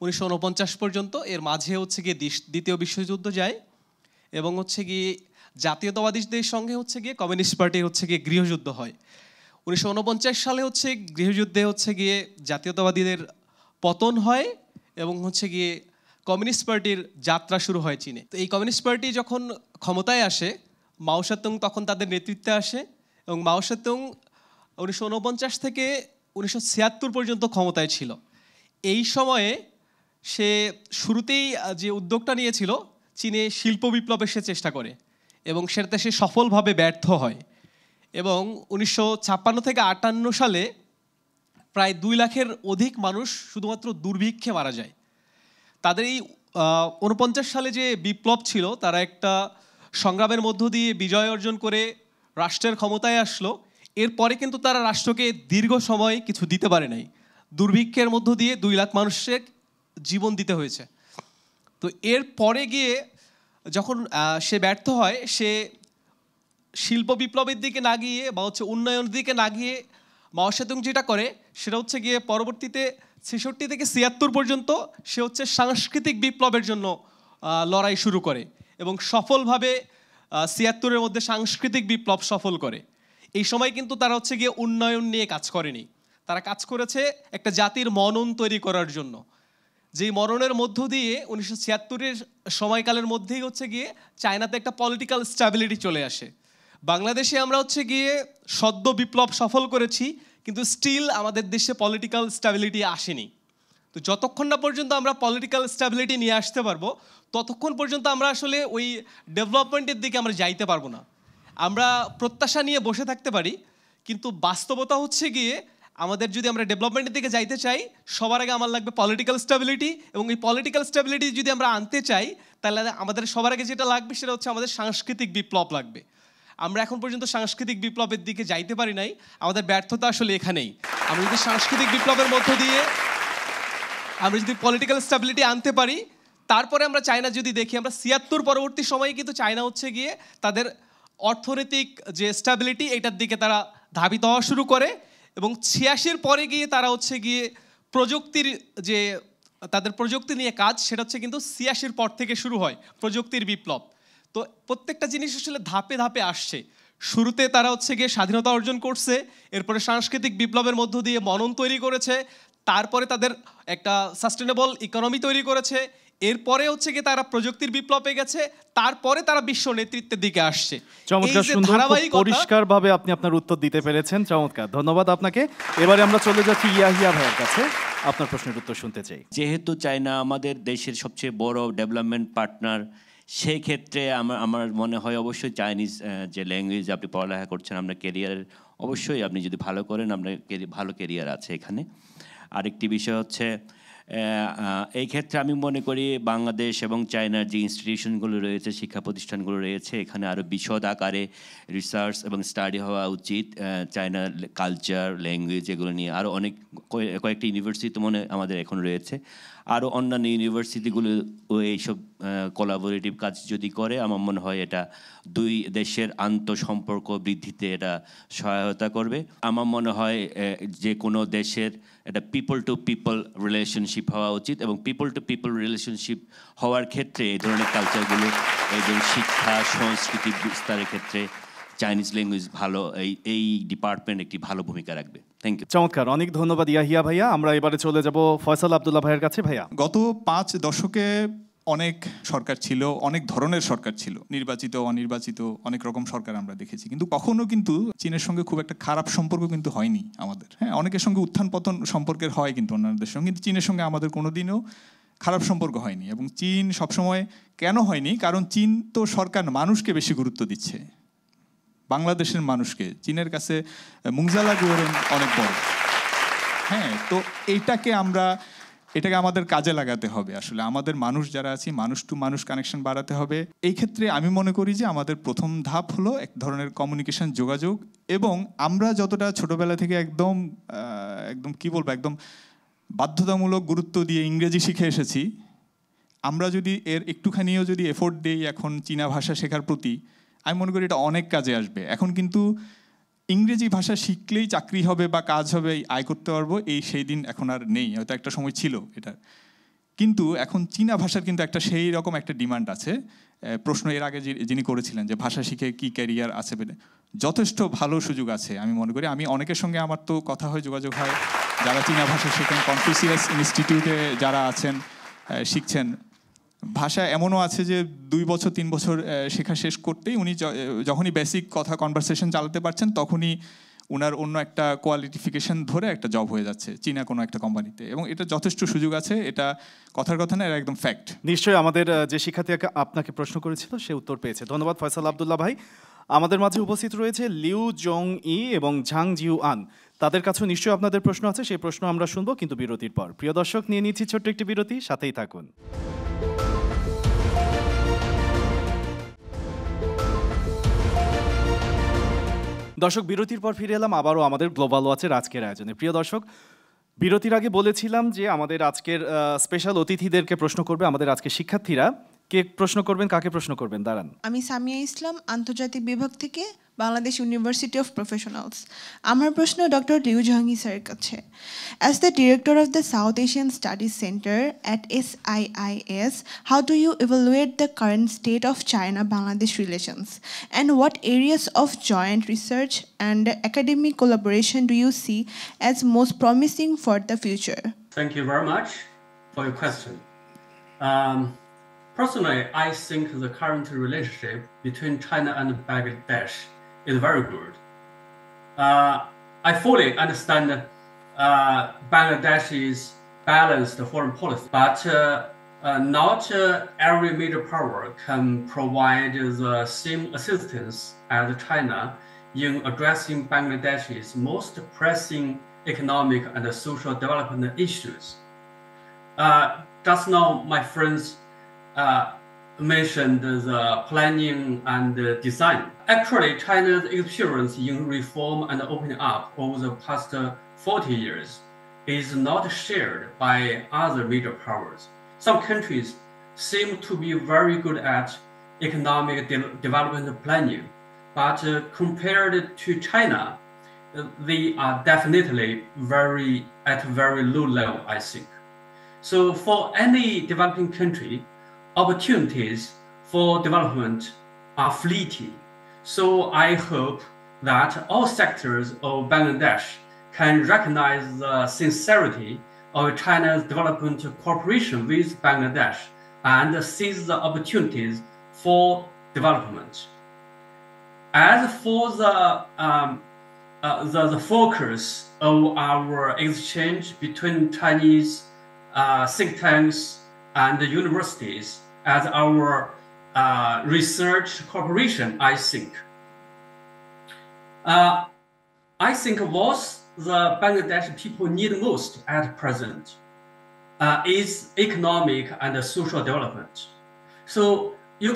1949 পর্যন্ত। এর মাঝে হচ্ছে গিয়ে দ্বিতীয় বিশ্বযুদ্ধ যায় এবং হচ্ছে গিয়ে জাতীয়তাবাদীদের সঙ্গে হচ্ছে গিয়ে কমিউনিস্ট পার্টির হচ্ছে গিয়ে গৃহযুদ্ধ হয়। 1949 সালে হচ্ছে গৃহযুদ্ধে হচ্ছে গিয়ে জাতীয়তাবাদীদের পতন হয় এবং হচ্ছে গিয়ে কমিউনিস্ট পার্টির যাত্রা শুরু হয় চীনে। তো এই কমিউনিস্ট পার্টি যখন ক্ষমতায় আসে, মাও সেতুং তখন তাদের নেতৃত্বে আসে এবং মাও সেতুং 1949 থেকে 1976 পর্যন্ত ক্ষমতায় ছিল। এই সময়ে সে শুরুতেই যে উদ্যোগটা নিয়েছিল, চীনে শিল্প বিপ্লবের সে চেষ্টা করে এবং সেটাতে সে সফলভাবে ব্যর্থ হয় এবং 1956 থেকে 58 সালে প্রায় 2 লাখের অধিক মানুষ শুধুমাত্র দুর্ভিক্ষে মারা যায়। তাদের এই 49 সালে যে বিপ্লব ছিল, তারা একটা সংগ্রামের মধ্য দিয়ে বিজয় অর্জন করে রাষ্ট্রের ক্ষমতায় আসলো। এরপরে কিন্তু তারা রাষ্ট্রকে দীর্ঘ সময় কিছু দিতে পারে নাই। দুর্ভিক্ষের মধ্য দিয়ে 2 লাখ মানুষের জীবন দিতে হয়েছে। তো এর পরে গিয়ে যখন সে ব্যর্থ হয়, সে শিল্প বিপ্লবের দিকে না গিয়ে বা হচ্ছে উন্নয়নের দিকে না গিয়ে মাও সেতুং যেটা করে সেটা হচ্ছে গিয়ে পরবর্তীতে 66 থেকে 76 পর্যন্ত সে হচ্ছে সাংস্কৃতিক বিপ্লবের জন্য লড়াই শুরু করে এবং সফলভাবে 76-এর মধ্যে সাংস্কৃতিক বিপ্লব সফল করে। এই সময় কিন্তু তারা হচ্ছে গিয়ে উন্নয়ন নিয়ে কাজ করেনি, তারা কাজ করেছে একটা জাতির মনন তৈরি করার জন্য। যেই মননের মধ্য দিয়ে 1976-এর সময়কালের মধ্যেই হচ্ছে গিয়ে চায়নাতে একটা পলিটিক্যাল স্ট্যাবিলিটি চলে আসে। বাংলাদেশে আমরা হচ্ছে গিয়ে সদ্য বিপ্লব সফল করেছি, কিন্তু স্টিল আমাদের দেশে পলিটিক্যাল স্ট্যাবিলিটি আসেনি। তো যতক্ষণ না পর্যন্ত আমরা পলিটিক্যাল স্ট্যাবিলিটি নিয়ে আসতে পারবো, ততক্ষণ পর্যন্ত আমরা আসলে ওই ডেভেলপমেন্টের দিকে আমরা যাইতে পারবো না। আমরা প্রত্যাশা নিয়ে বসে থাকতে পারি, কিন্তু বাস্তবতা হচ্ছে গিয়ে আমাদের যদি আমরা ডেভেলপমেন্টের দিকে যাইতে চাই, সবার আগে আমার লাগবে পলিটিক্যাল স্ট্যাবিলিটি, এবং এই পলিটিক্যাল স্ট্যাবিলিটি যদি আমরা আনতে চাই, তাহলে আমাদের সবার আগে যেটা লাগবে সেটা হচ্ছে আমাদের সাংস্কৃতিক বিপ্লব লাগবে। আমরা এখন পর্যন্ত সাংস্কৃতিক বিপ্লবের দিকে যাইতে পারি নাই, আমাদের ব্যর্থতা আসলে এখানেই। আমরা যদি সাংস্কৃতিক বিপ্লবের মধ্য দিয়ে আমরা যদি পলিটিক্যাল স্ট্যাবিলিটি আনতে পারি, তারপরে আমরা চায়না যদি দেখি, আমরা 76 পরবর্তী সময়ে কিন্তু চায়না হচ্ছে গিয়ে তাদের অর্থনৈতিক যে স্ট্যাবিলিটি এটার দিকে তারা ধাবিত হওয়া শুরু করে এবং 86-এর পরে গিয়ে তারা হচ্ছে গিয়ে প্রযুক্তির যে তাদের প্রযুক্তি নিয়ে কাজ, সেটা হচ্ছে কিন্তু 86-এর পর থেকে শুরু হয় প্রযুক্তির বিপ্লব। তো প্রত্যেকটা জিনিস আসলে ধাপে ধাপে আসছে। শুরুতে তারা হচ্ছে গিয়ে স্বাধীনতা অর্জন করছে, এরপরে সাংস্কৃতিক বিপ্লবের মধ্য দিয়ে মনন তৈরি করেছে, তারপরে তাদের একটা সাস্টেনেবল ইকোনমি তৈরি করেছে, এরপরে হচ্ছে গিয়ে তারা প্রযুক্তির বিপ্লবে গেছে, তারপরে তারা বিশ্ব নেতৃত্বের দিকে আসছে। চমৎকার, সুন্দর, পরিষ্কারভাবে আপনি আপনার উত্তর দিতে পেরেছেন। চমৎকার, ধন্যবাদ আপনাকে। এবারে আমরা চলে যাচ্ছি ইয়াহিয়া ভাইয়ের কাছে, আপনার প্রশ্নের উত্তর শুনতে চাই। যেহেতু চায়না আমাদের দেশের সবচেয়ে বড় ডেভেলপমেন্ট পার্টনার, সেই ক্ষেত্রে আমার মনে হয় অবশ্যই চাইনিজ যে ল্যাঙ্গুয়েজ আপনি পড়ালেখা করছেন, আপনার কেরিয়ার অবশ্যই আপনি যদি ভালো করেন, আপনার ভালো কেরিয়ার আছে এখানে। আরেকটি বিষয় হচ্ছে এই ক্ষেত্রে আমি মনে করি বাংলাদেশ এবং চায়নার যে ইনস্টিটিউশনগুলো রয়েছে, শিক্ষা প্রতিষ্ঠানগুলো রয়েছে, এখানে আরও বিশদ আকারে রিসার্চ এবং স্টাডি হওয়া উচিত। চায়নার কালচার, ল্যাঙ্গুয়েজ এগুলো নিয়ে আরও অনেক কয়েকটি ইউনিভার্সিটি মনে আমাদের এখন রয়েছে। আরও অন্যান্য ইউনিভার্সিটিগুলো এইসব কোলাবোরেটিভ কাজ যদি করে, আমার মনে হয় এটা দুই দেশের আন্তঃসম্পর্ক বৃদ্ধিতে এটা সহায়তা করবে। আমার মনে হয় যে কোনো দেশের এটা পিপল টু পিপল রিলেশনশিপ হওয়া উচিত, এবং পিপল টু পিপল রিলেশনশিপ হওয়ার ক্ষেত্রে এই ধরনের কালচারগুলো, এই ধরনের শিক্ষা সংস্কৃতি বিস্তারের ক্ষেত্রে চাইনিজ ল্যাঙ্গুয়েজ ভালো এই ডিপার্টমেন্ট একটি ভালো ভূমিকা রাখবে। Thank you. চমৎকার, অনেক ধন্যবাদ ইয়াহিয়া ভাইয়া। আমরা এবারে চলে যাব ফয়সাল আব্দুল্লাহ ভাইয়ের কাছে। ভাইয়া, গত 5 দশকে অনেক সরকার ছিল, অনেক ধরনের সরকার ছিল, নির্বাচিত অনির্বাচিত অনেক রকম সরকার আমরা দেখেছি, কিন্তু কখনো কিন্তু চীনের সঙ্গে খুব একটা খারাপ সম্পর্ক কিন্তু হয়নি আমাদের। হ্যাঁ, অনেকের সঙ্গে উত্থান পতন সম্পর্কের হয় কিন্তু অন্যান্য দেশের সঙ্গে, কিন্তু চীনের সঙ্গে আমাদের কোনোদিনও খারাপ সম্পর্ক হয়নি। এবং চীন সবসময় কেন হয়নি, কারণ চীন তো সরকার মানুষকে বেশি গুরুত্ব দিচ্ছে, বাংলাদেশের মানুষকে। চীনের কাছে মুংজালা গুয়েরেন অনেক বড়। হ্যাঁ, তো এটাকে আমাদের কাজে লাগাতে হবে। আসলে আমাদের মানুষ যারা আছি, মানুষ টু মানুষ কানেকশন বাড়াতে হবে। এই ক্ষেত্রে আমি মনে করি যে আমাদের প্রথম ধাপ হলো এক ধরনের কমিউনিকেশন, যোগাযোগ। এবং আমরা যতটা ছোটবেলা থেকে একদম কি বলবো, একদম বাধ্যতামূলক গুরুত্ব দিয়ে ইংরেজি শিখে এসেছি, আমরা যদি এর একটুখানিও যদি এফোর্ট দিই এখন চীনা ভাষা শেখার প্রতি, আমি মনে করি এটা অনেক কাজে আসবে। এখন কিন্তু ইংরেজি ভাষা শিখলেই চাকরি হবে বা কাজ হবে, আয় করতে পারবো, সেই দিন এখন আর নেই। হয়তো একটা সময় ছিল এটা, কিন্তু এখন চীনা ভাষার কিন্তু একটা সেই রকম একটা ডিমান্ড আছে। প্রশ্ন এর আগে যিনি করেছিলেন যে ভাষা শিখে কি ক্যারিয়ার আছে বলে, যথেষ্ট ভালো সুযোগ আছে আমি মনে করি। আমি অনেকের সঙ্গে আমার তো কথা হয়, যোগাযোগ হয়, যারা চীনা ভাষা শেখেন, কনফুসিয়াস ইনস্টিটিউটে যারা আছেন শিখছেন। ভাষা এমনও আছে যে 2 বছর 3 বছর শেখা শেষ করতেই উনি যখনই বেসিক কথা কনভারসেশন চালাতে পারছেন, তখনই ওনার অন্য একটা কোয়ালিফিকেশন ধরে একটা জব হয়ে যাচ্ছে চীনা কোনো একটা কোম্পানিতে। এবং এটা যথেষ্ট সুযোগ আছে, এটা কথার কথা না, এটা একদম ফ্যাক্ট। নিশ্চয়ই আমাদের যে শিক্ষার্থী আপনাকে প্রশ্ন করেছিল সে উত্তর পেয়েছে। ধন্যবাদ ফয়সাল আব্দুল্লাহ ভাই। আমাদের মাঝে উপস্থিত রয়েছে লিউ জং ই এবং ঝাং জিউ আন। তাদের কাছেও নিশ্চয়ই আপনাদের প্রশ্ন আছে, সেই প্রশ্ন আমরা শুনবো কিন্তু বিরতির পর। প্রিয় দর্শক, নিয়ে নিচ্ছি ছোট্ট একটি বিরতি, সাথেই থাকুন। দর্শক, বিরতির পর ফিরে এলাম আবারও আমাদের গ্লোবাল ওয়াচের আজকের আয়োজনে। প্রিয় দর্শক, বিরতির আগে বলেছিলাম যে আমাদের আজকের স্পেশাল অতিথিদেরকে প্রশ্ন করবে আমাদের আজকের শিক্ষার্থীরা। কে প্রশ্ন করবেন, কাকে প্রশ্ন করবেন? দাঁড়ান। আমি সামিয়া ইসলাম, আন্তর্জাতিক বিভাগ থেকে, বাংলাদেশ ইউনিভার্সিটি অফ প্রফেশনালস। আমার প্রশ্ন ডক্টর লিউ জহাঙ্গি স্যারের কাছে। As the director of the south Asian studies centre at SIIS, how do you evaluate the current state of China-Bangladesh relations? And what areas of joint research and academic collaboration do you see as most promising for the future? Thank you very much for your question. Personally, I think the current relationship between China and Bangladesh is very good. I fully understand Bangladesh's balanced foreign policy, but not every major power can provide the same assistance as China in addressing Bangladesh's most pressing economic and social development issues. Just now, my friends mentioned the planning and design. Actually, China's experience in reform and opening up over the past 40 years is not shared by other major powers. Some countries seem to be very good at economic development planning, but compared to China, they are definitely at a very low level, I think. So for any developing country, opportunities for development are fleeting. So I hope that all sectors of Bangladesh can recognize the sincerity of China's development cooperation with Bangladesh and seize the opportunities for development. As for the focus of our exchange between Chinese think tanks and the universities as our research cooperation, I think what the Bangladesh people need most at present is economic and social development. So you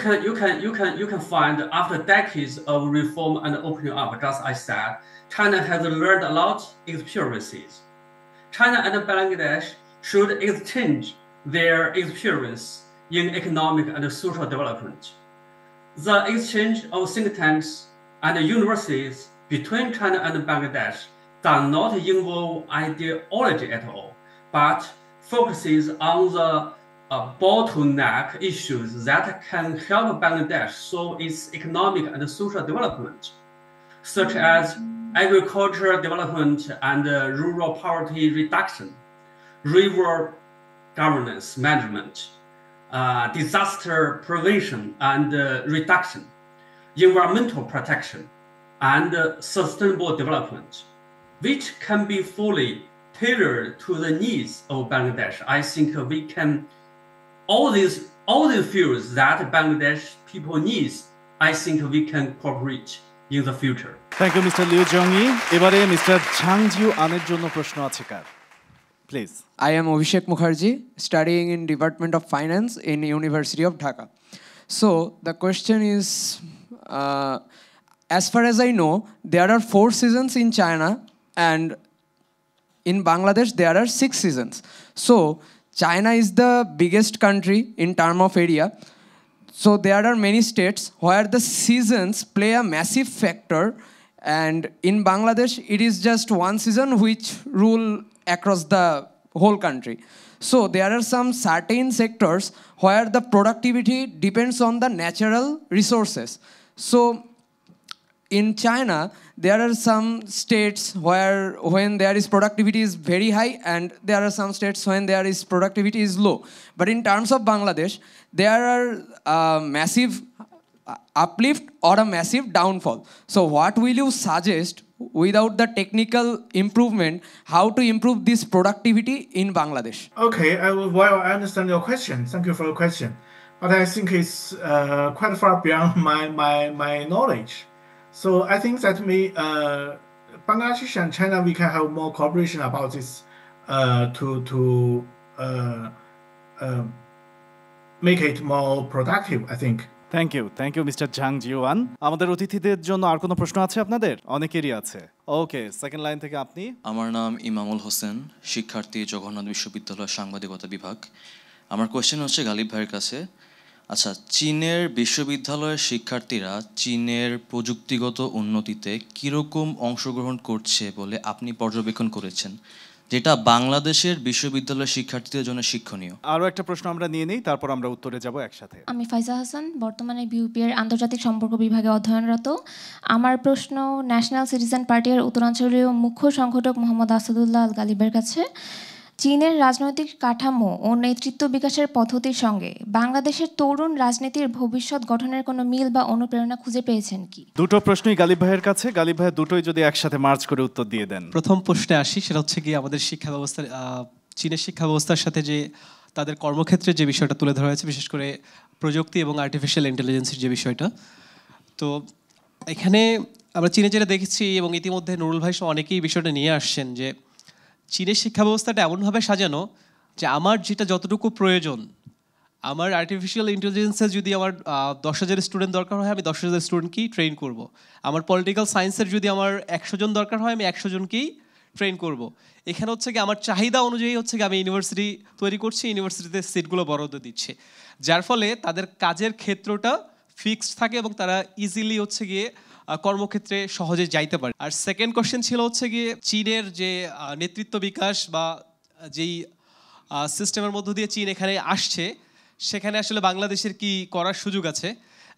can find after decades of reform and opening up, just I said, China has learned a lot experiences. China and Bangladesh should exchange their experience in economic and social development. The exchange of think tanks and universities between China and Bangladesh does not involve ideology at all, but focuses on the bottleneck issues that can help Bangladesh solve its economic and social development. such as agricultural development and rural poverty reduction, river governance management, disaster prevention and reduction, environmental protection, and sustainable development, which can be fully tailored to the needs of Bangladesh. I think we can, all these fields that Bangladesh people needs, I think we can cooperate in the future. Thank you, Mr. Liu Zhongyi. এবারে Mr. Zhang Jiu আনের জন্য প্রশ্ন আছে কার? Please. I am Abhishek Mukherjee, studying in Department of Finance in University of Dhaka. So the question is, as far as I know, there are 4 seasons in China, and in Bangladesh there are 6 seasons. So China is the biggest country in terms of area. So there are many states where the seasons play a massive factor, and in Bangladesh it is just one season which rule across the whole country. So there are some certain sectors where the productivity depends on the natural resources. So in China, there are some states where when there is productivity is very high, and there are some states when there is productivity is low. But in terms of Bangladesh, there are massive uplift or a massive downfall. So what will you suggest without the technical improvement, how to improve this productivity in Bangladesh? Okay, well, I understand your question. Thank you for your question. But I think it's quite far beyond my knowledge. So I think that Bangladesh and China, we can have more cooperation about this to make it more productive, I think. Thank you mister Zhang Jiwan. আমাদের অতিথিদের জন্য আর কোনো প্রশ্ন আছে আপনাদের? অনেকেরই আছে। ওকে, second line থেকে আপনি। আমার নাম ইমামুল হোসেন, শিক্ষার্থী, জগন্নাথ বিশ্ববিদ্যালয় সাংবাদিকতা বিভাগ। আমার কোয়েশ্চেন হচ্ছে গালিব ভাইয়ের কাছে। আচ্ছা, চীনের বিশ্ববিদ্যালয়ের শিক্ষার্থীরা চীনের প্রযুক্তিগত উন্নতিতে কীরকম অংশগ্রহণ করছে বলে আপনি পর্যবেক্ষণ করেছেন, যেটা বাংলাদেশের বিশ্ববিদ্যালয়ের শিক্ষার্থীদের জন্য শিক্ষণীয়? আরও একটা প্রশ্ন আমরা নিয়ে নেই, তারপর আমরা উত্তরে যাব একসাথে। আমি ফাইজা হাসান, বর্তমানে বিউপির আন্তর্জাতিক সম্পর্ক বিভাগে অধ্যয়নরত। আমার প্রশ্ন ন্যাশনাল সিটিজেন পার্টির উত্তরাঞ্চলীয় মুখ্য সংগঠক মোহাম্মদ আসাদুল্লাহ আল গালিবের কাছে। চীনের রাজনৈতিক কাঠামো ও নেতৃত্ব বিকাশের পদ্ধতির সঙ্গে বাংলাদেশের তরুণ রাজনীতির ভবিষ্যৎ গঠনের কোনো মিল বা অনুপ্রেরণা খুঁজে পেয়েছেন কি? দুটো প্রশ্নই গালিব ভাইয়ের কাছে। গালিব ভাই দুটোই যদি একসাথে মার্চ করে উত্তর দিয়ে দেন। প্রথম প্রশ্নে আসি, সেটা হচ্ছে কি আমাদের শিক্ষা ব্যবস্থার, চীনের শিক্ষা ব্যবস্থার সাথে যে তাদের কর্মক্ষেত্রে যে বিষয়টা তুলে ধরা হয়েছে, বিশেষ করে প্রযুক্তি এবং আর্টিফিশিয়াল ইন্টেলিজেন্সের যে বিষয়টা। তো এখানে আমরা চীনে যেটা দেখেছি, এবং ইতিমধ্যে নুরুল ভাই সহ অনেকেই বিষয়টা নিয়ে আসছেন, যে চীনের শিক্ষা ব্যবস্থাটা এমনভাবে সাজানো যে আমার যেটা যতটুকু প্রয়োজন, আমার আর্টিফিশিয়াল ইন্টেলিজেন্সে যদি আমার 10,000 স্টুডেন্ট দরকার হয়, আমি 10,000 স্টুডেন্টকেই ট্রেন করব। আমার পলিটিক্যাল সায়েন্সের যদি আমার 100 জন দরকার হয়, আমি 100 জনকেই ট্রেন করব। এখানে হচ্ছে কি আমার চাহিদা অনুযায়ী হচ্ছে কি আমি ইউনিভার্সিটি তৈরি করছি, ইউনিভার্সিটিতে সিটগুলো বরাদ্দ দিচ্ছে, যার ফলে তাদের কাজের ক্ষেত্রটা ফিক্সড থাকে এবং তারা ইজিলি হচ্ছে গিয়ে কর্মক্ষেত্রে সহজে যাইতে পারে। আর সেকেন্ড কোশ্চেন ছিল হচ্ছে গিয়ে চীনের যে নেতৃত্ব বিকাশ বা যেই সিস্টেমের মধ্য দিয়ে চীন এখানে আসছে, সেখানে আসলে বাংলাদেশের কি করার সুযোগ আছে।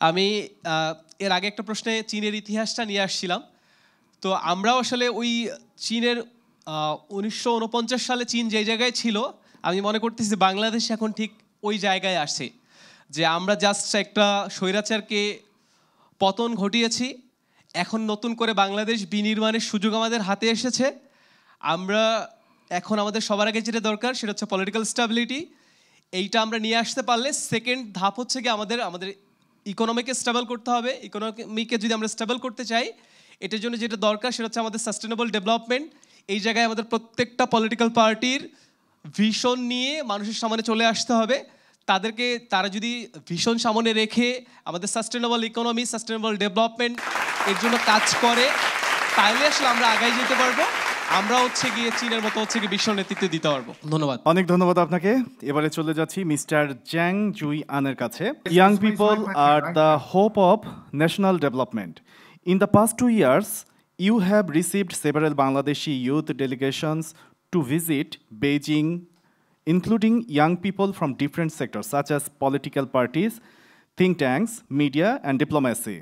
আমি এর আগে একটা প্রশ্নে চীনের ইতিহাসটা নিয়ে আসছিলাম। তো আমরাও আসলে ওই চীনের 1949 সালে চীন যে জায়গায় ছিল, আমি মনে করতেছি বাংলাদেশ এখন ঠিক ওই জায়গায় আসছে, যে আমরা জাস্ট একটা স্বৈরাচারকে পতন ঘটিয়েছি, এখন নতুন করে বাংলাদেশ বিনির্মাণের সুযোগ আমাদের হাতে এসেছে। আমরা এখন আমাদের সবার আগে যেটা দরকার সেটা হচ্ছে পলিটিক্যাল স্টেবিলিটি। এইটা আমরা নিয়ে আসতে পারলে সেকেন্ড ধাপ হচ্ছে কি আমাদের ইকোনমিকে স্টেবল করতে হবে। ইকোনমিকে যদি আমরা স্টেবল করতে চাই, এটার জন্য যেটা দরকার সেটা হচ্ছে আমাদের সাস্টেনেবল ডেভেলপমেন্ট। এই জায়গায় আমাদের প্রত্যেকটা পলিটিক্যাল পার্টির ভিশন নিয়ে মানুষের সামনে চলে আসতে হবে। তারা যদি ভিশন সামনে রেখে আমাদের সাস্টেনেবল ইকোনমি, সাস্টেনেবল ডেভেলপমেন্ট এর জন্য কাজ করে, তাহলে আসলে আমরা আগাই যেতে পারবো। আমরা হচ্ছে গিয়ে চীনের মতো হচ্ছে গিয়ে বিশ্ব নেতৃত্ব দিতে পারবো। ধন্যবাদ। অনেক ধন্যবাদ আপনাকে। এবারে চলে যাচ্ছি মিস্টার জ্যাং জুই আনের কাছে। Young people are the hope of national development. In the past 2 years, you have received several Bangladeshi youth delegations to visit Beijing, including young people from different sectors such as political parties, think tanks, media, and diplomacy.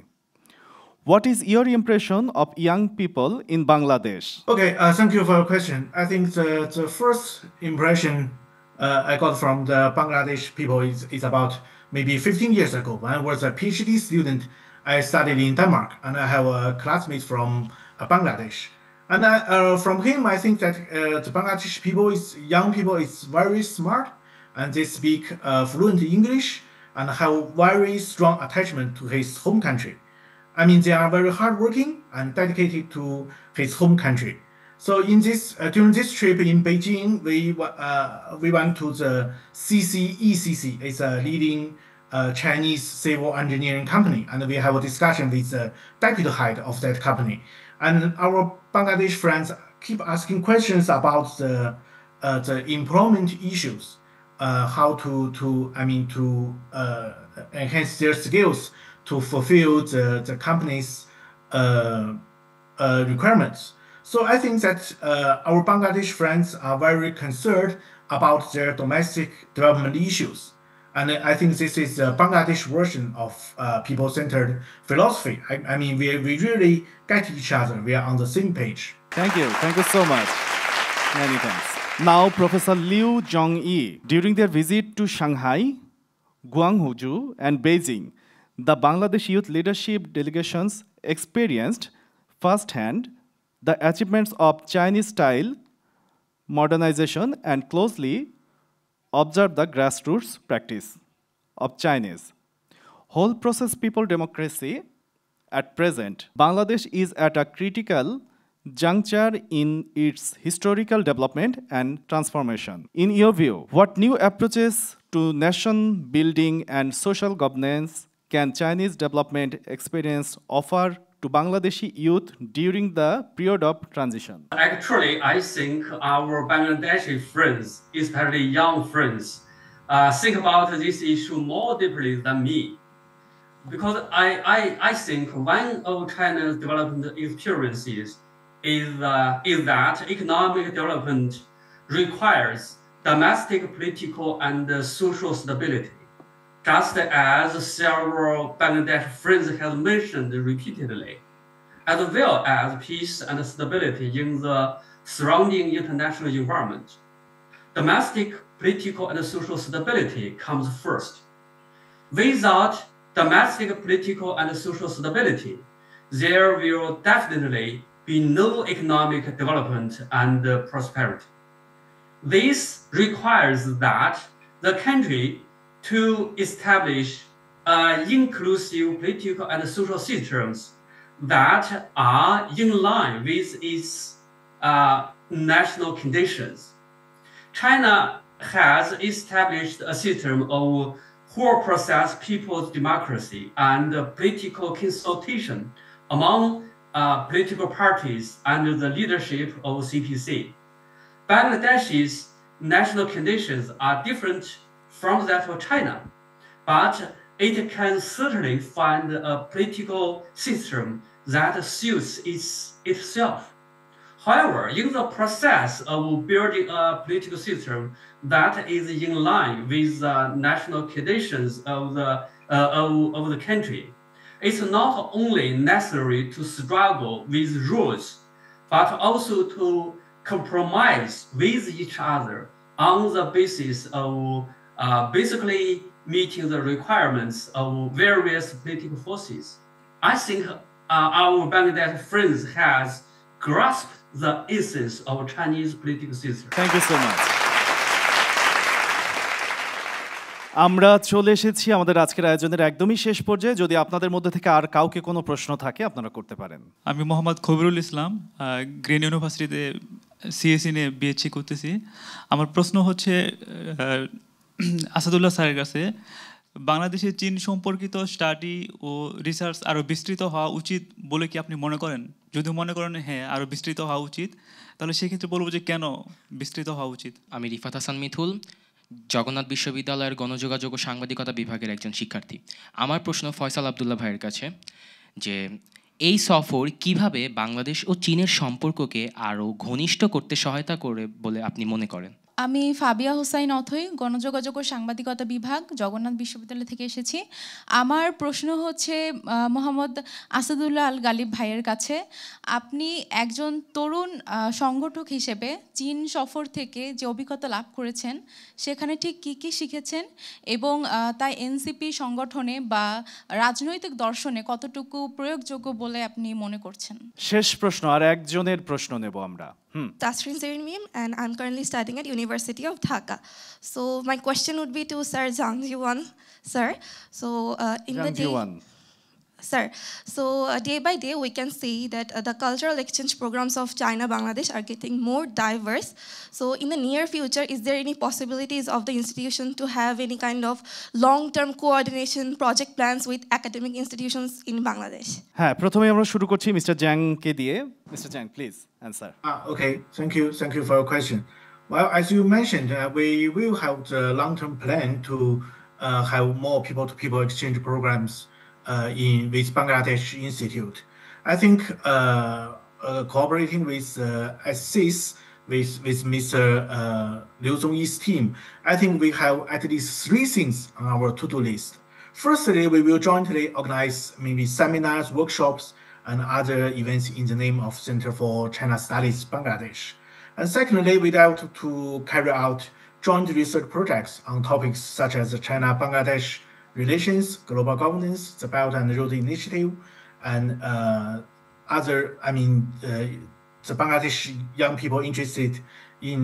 What is your impression of young people in Bangladesh? Okay, thank you for your question. I think the first impression I got from the Bangladesh people is about maybe 15 years ago when I was a PhD student. I studied in Denmark, and I have a classmate from Bangladesh. And from him, I think that the Bangladesh people young people is very smart, and they speak fluent English and have very strong attachment to his home country. I mean, they are very hardworking and dedicated to his home country. So in this during this trip in Beijing, we went to the CCECC. It's a leading Chinese civil engineering company, and we have a discussion with the deputy head of that company. And our Bangladesh friends keep asking questions about the employment issues, how to enhance their skills to fulfill the company's requirements. So I think that our Bangladesh friends are very concerned about their domestic development issues. And I think this is the Bangladesh version of people-centered philosophy. I mean, we really get each other. We are on the same page. Thank you so much. Many thanks. Now, Professor Liu Zhongyi, during their visit to Shanghai, Guangzhou, and Beijing, the Bangladesh youth leadership delegations experienced firsthand the achievements of Chinese-style modernization and closely observed the grassroots practice of Chinese whole process people democracy. At present, Bangladesh is at a critical juncture in its historical development and transformation. In your view, what new approaches to nation building and social governance can Chinese development experience offer to Bangladeshi youth during the period of transition? Actually, I think our Bangladeshi friends, especially young friends, think about this issue more deeply than me. Because I think one of China's development experiences is that economic development requires domestic, political, and social stability. Just as several Bangladesh friends have mentioned repeatedly, as well as peace and stability in the surrounding international environment. Domestic, political, and social stability comes first. Without domestic, political, and social stability, there will definitely be no economic development and prosperity. This requires that the country to establish inclusive political and social systems that are in line with its national conditions. China has established a system of whole process people's democracy and political consultation among political parties under the leadership of CPC. Bangladesh's national conditions are different from that of China, but it can certainly find a political system that suits itself. However, in the process of building a political system that is in line with the national conditions of the country, it's not only necessary to struggle with rules, but also to compromise with each other on the basis of basically meeting the requirements of various political forces. I think our Bangladesh friends has grasped the essence of Chinese political system. Thank you so much. আমরা চলে এসেছি আমাদের আজকের আয়োজনের একদমই শেষ পর্যায়ে। যদি আপনাদের মধ্যে থেকে আর কাউকে কোনো প্রশ্ন থাকে আপনারা করতে পারেন। আমি মোহাম্মদ খবিরুল ইসলাম, গ্রিন ইউনিভার্সিটিতে সিএসসি নিয়ে বিএসসি করতেছি। আমার প্রশ্ন হচ্ছে আসাদুল্লাহ স্যারের কাছে, বাংলাদেশের চীন সম্পর্কিত স্টাডি ও রিসার্চ আরও বিস্তৃত হওয়া উচিত বলে কি আপনি মনে করেন? যদি মনে করেন হ্যাঁ আরও বিস্তৃত হওয়া উচিত, তাহলে সেক্ষেত্রে বলবো যে কেন বিস্তৃত হওয়া উচিত। আমি রিফাত হাসান মিথুল, জগন্নাথ বিশ্ববিদ্যালয়ের গণযোগাযোগ ও সাংবাদিকতা বিভাগের একজন শিক্ষার্থী। আমার প্রশ্ন ফয়সাল আবদুল্লাহ ভাইয়ের কাছে যে এই সফর কিভাবে বাংলাদেশ ও চীনের সম্পর্ককে আরও ঘনিষ্ঠ করতে সহায়তা করে বলে আপনি মনে করেন? আমি ফাবিয়া হোসাইন অথই, গণযোগাযোগ ও সাংবাদিকতা বিভাগ, জগন্নাথ বিশ্ববিদ্যালয় থেকে এসেছি। আমার প্রশ্ন হচ্ছে মোহাম্মদ আসাদুল্লাহ আল গালিব ভাইয়ের কাছে। আপনি একজন তরুণ সংগঠক হিসেবে চীন সফর থেকে যে অভিজ্ঞতা লাভ করেছেন সেখানে ঠিক কী কী শিখেছেন এবং তাই এনসিপি সংগঠনে বা রাজনৈতিক দর্শনে কতটুকু প্রয়োগযোগ্য বলে আপনি মনে করছেন? শেষ প্রশ্ন, আর একজনের প্রশ্ন নেব আমরা। Tasrin Zarin Mim, and I'm currently studying at University of Dhaka. So my question would be to Sir Zhang Jiwan, sir. So in the day, sir. So day by day, we can see that the cultural exchange programs of China, Bangladesh are getting more diverse. So in the near future, is there any possibilities of the institution to have any kind of long-term coordination project plans with academic institutions in Bangladesh? হ্যাঁ, প্রথমে আমরা শুরু করছি mister জ্যাংকে দিয়ে। Mister Jung, please answer. Okay, thank you for your question. Well, as you mentioned, we will have the long-term plan to have more people-to-people exchange programs with Bangladesh Institute. I think cooperating with SCIS, with Mr. Liu Zhongyi's team, I think we have at least 3 things on our to-do list. Firstly, we will jointly organize maybe seminars, workshops, and other events in the name of Center for China Studies Bangladesh. And secondly, we'd like to carry out joint research projects on topics such as China-Bangladesh relations, global governance, the Belt and Road Initiative, and the Bangladesh young people interested in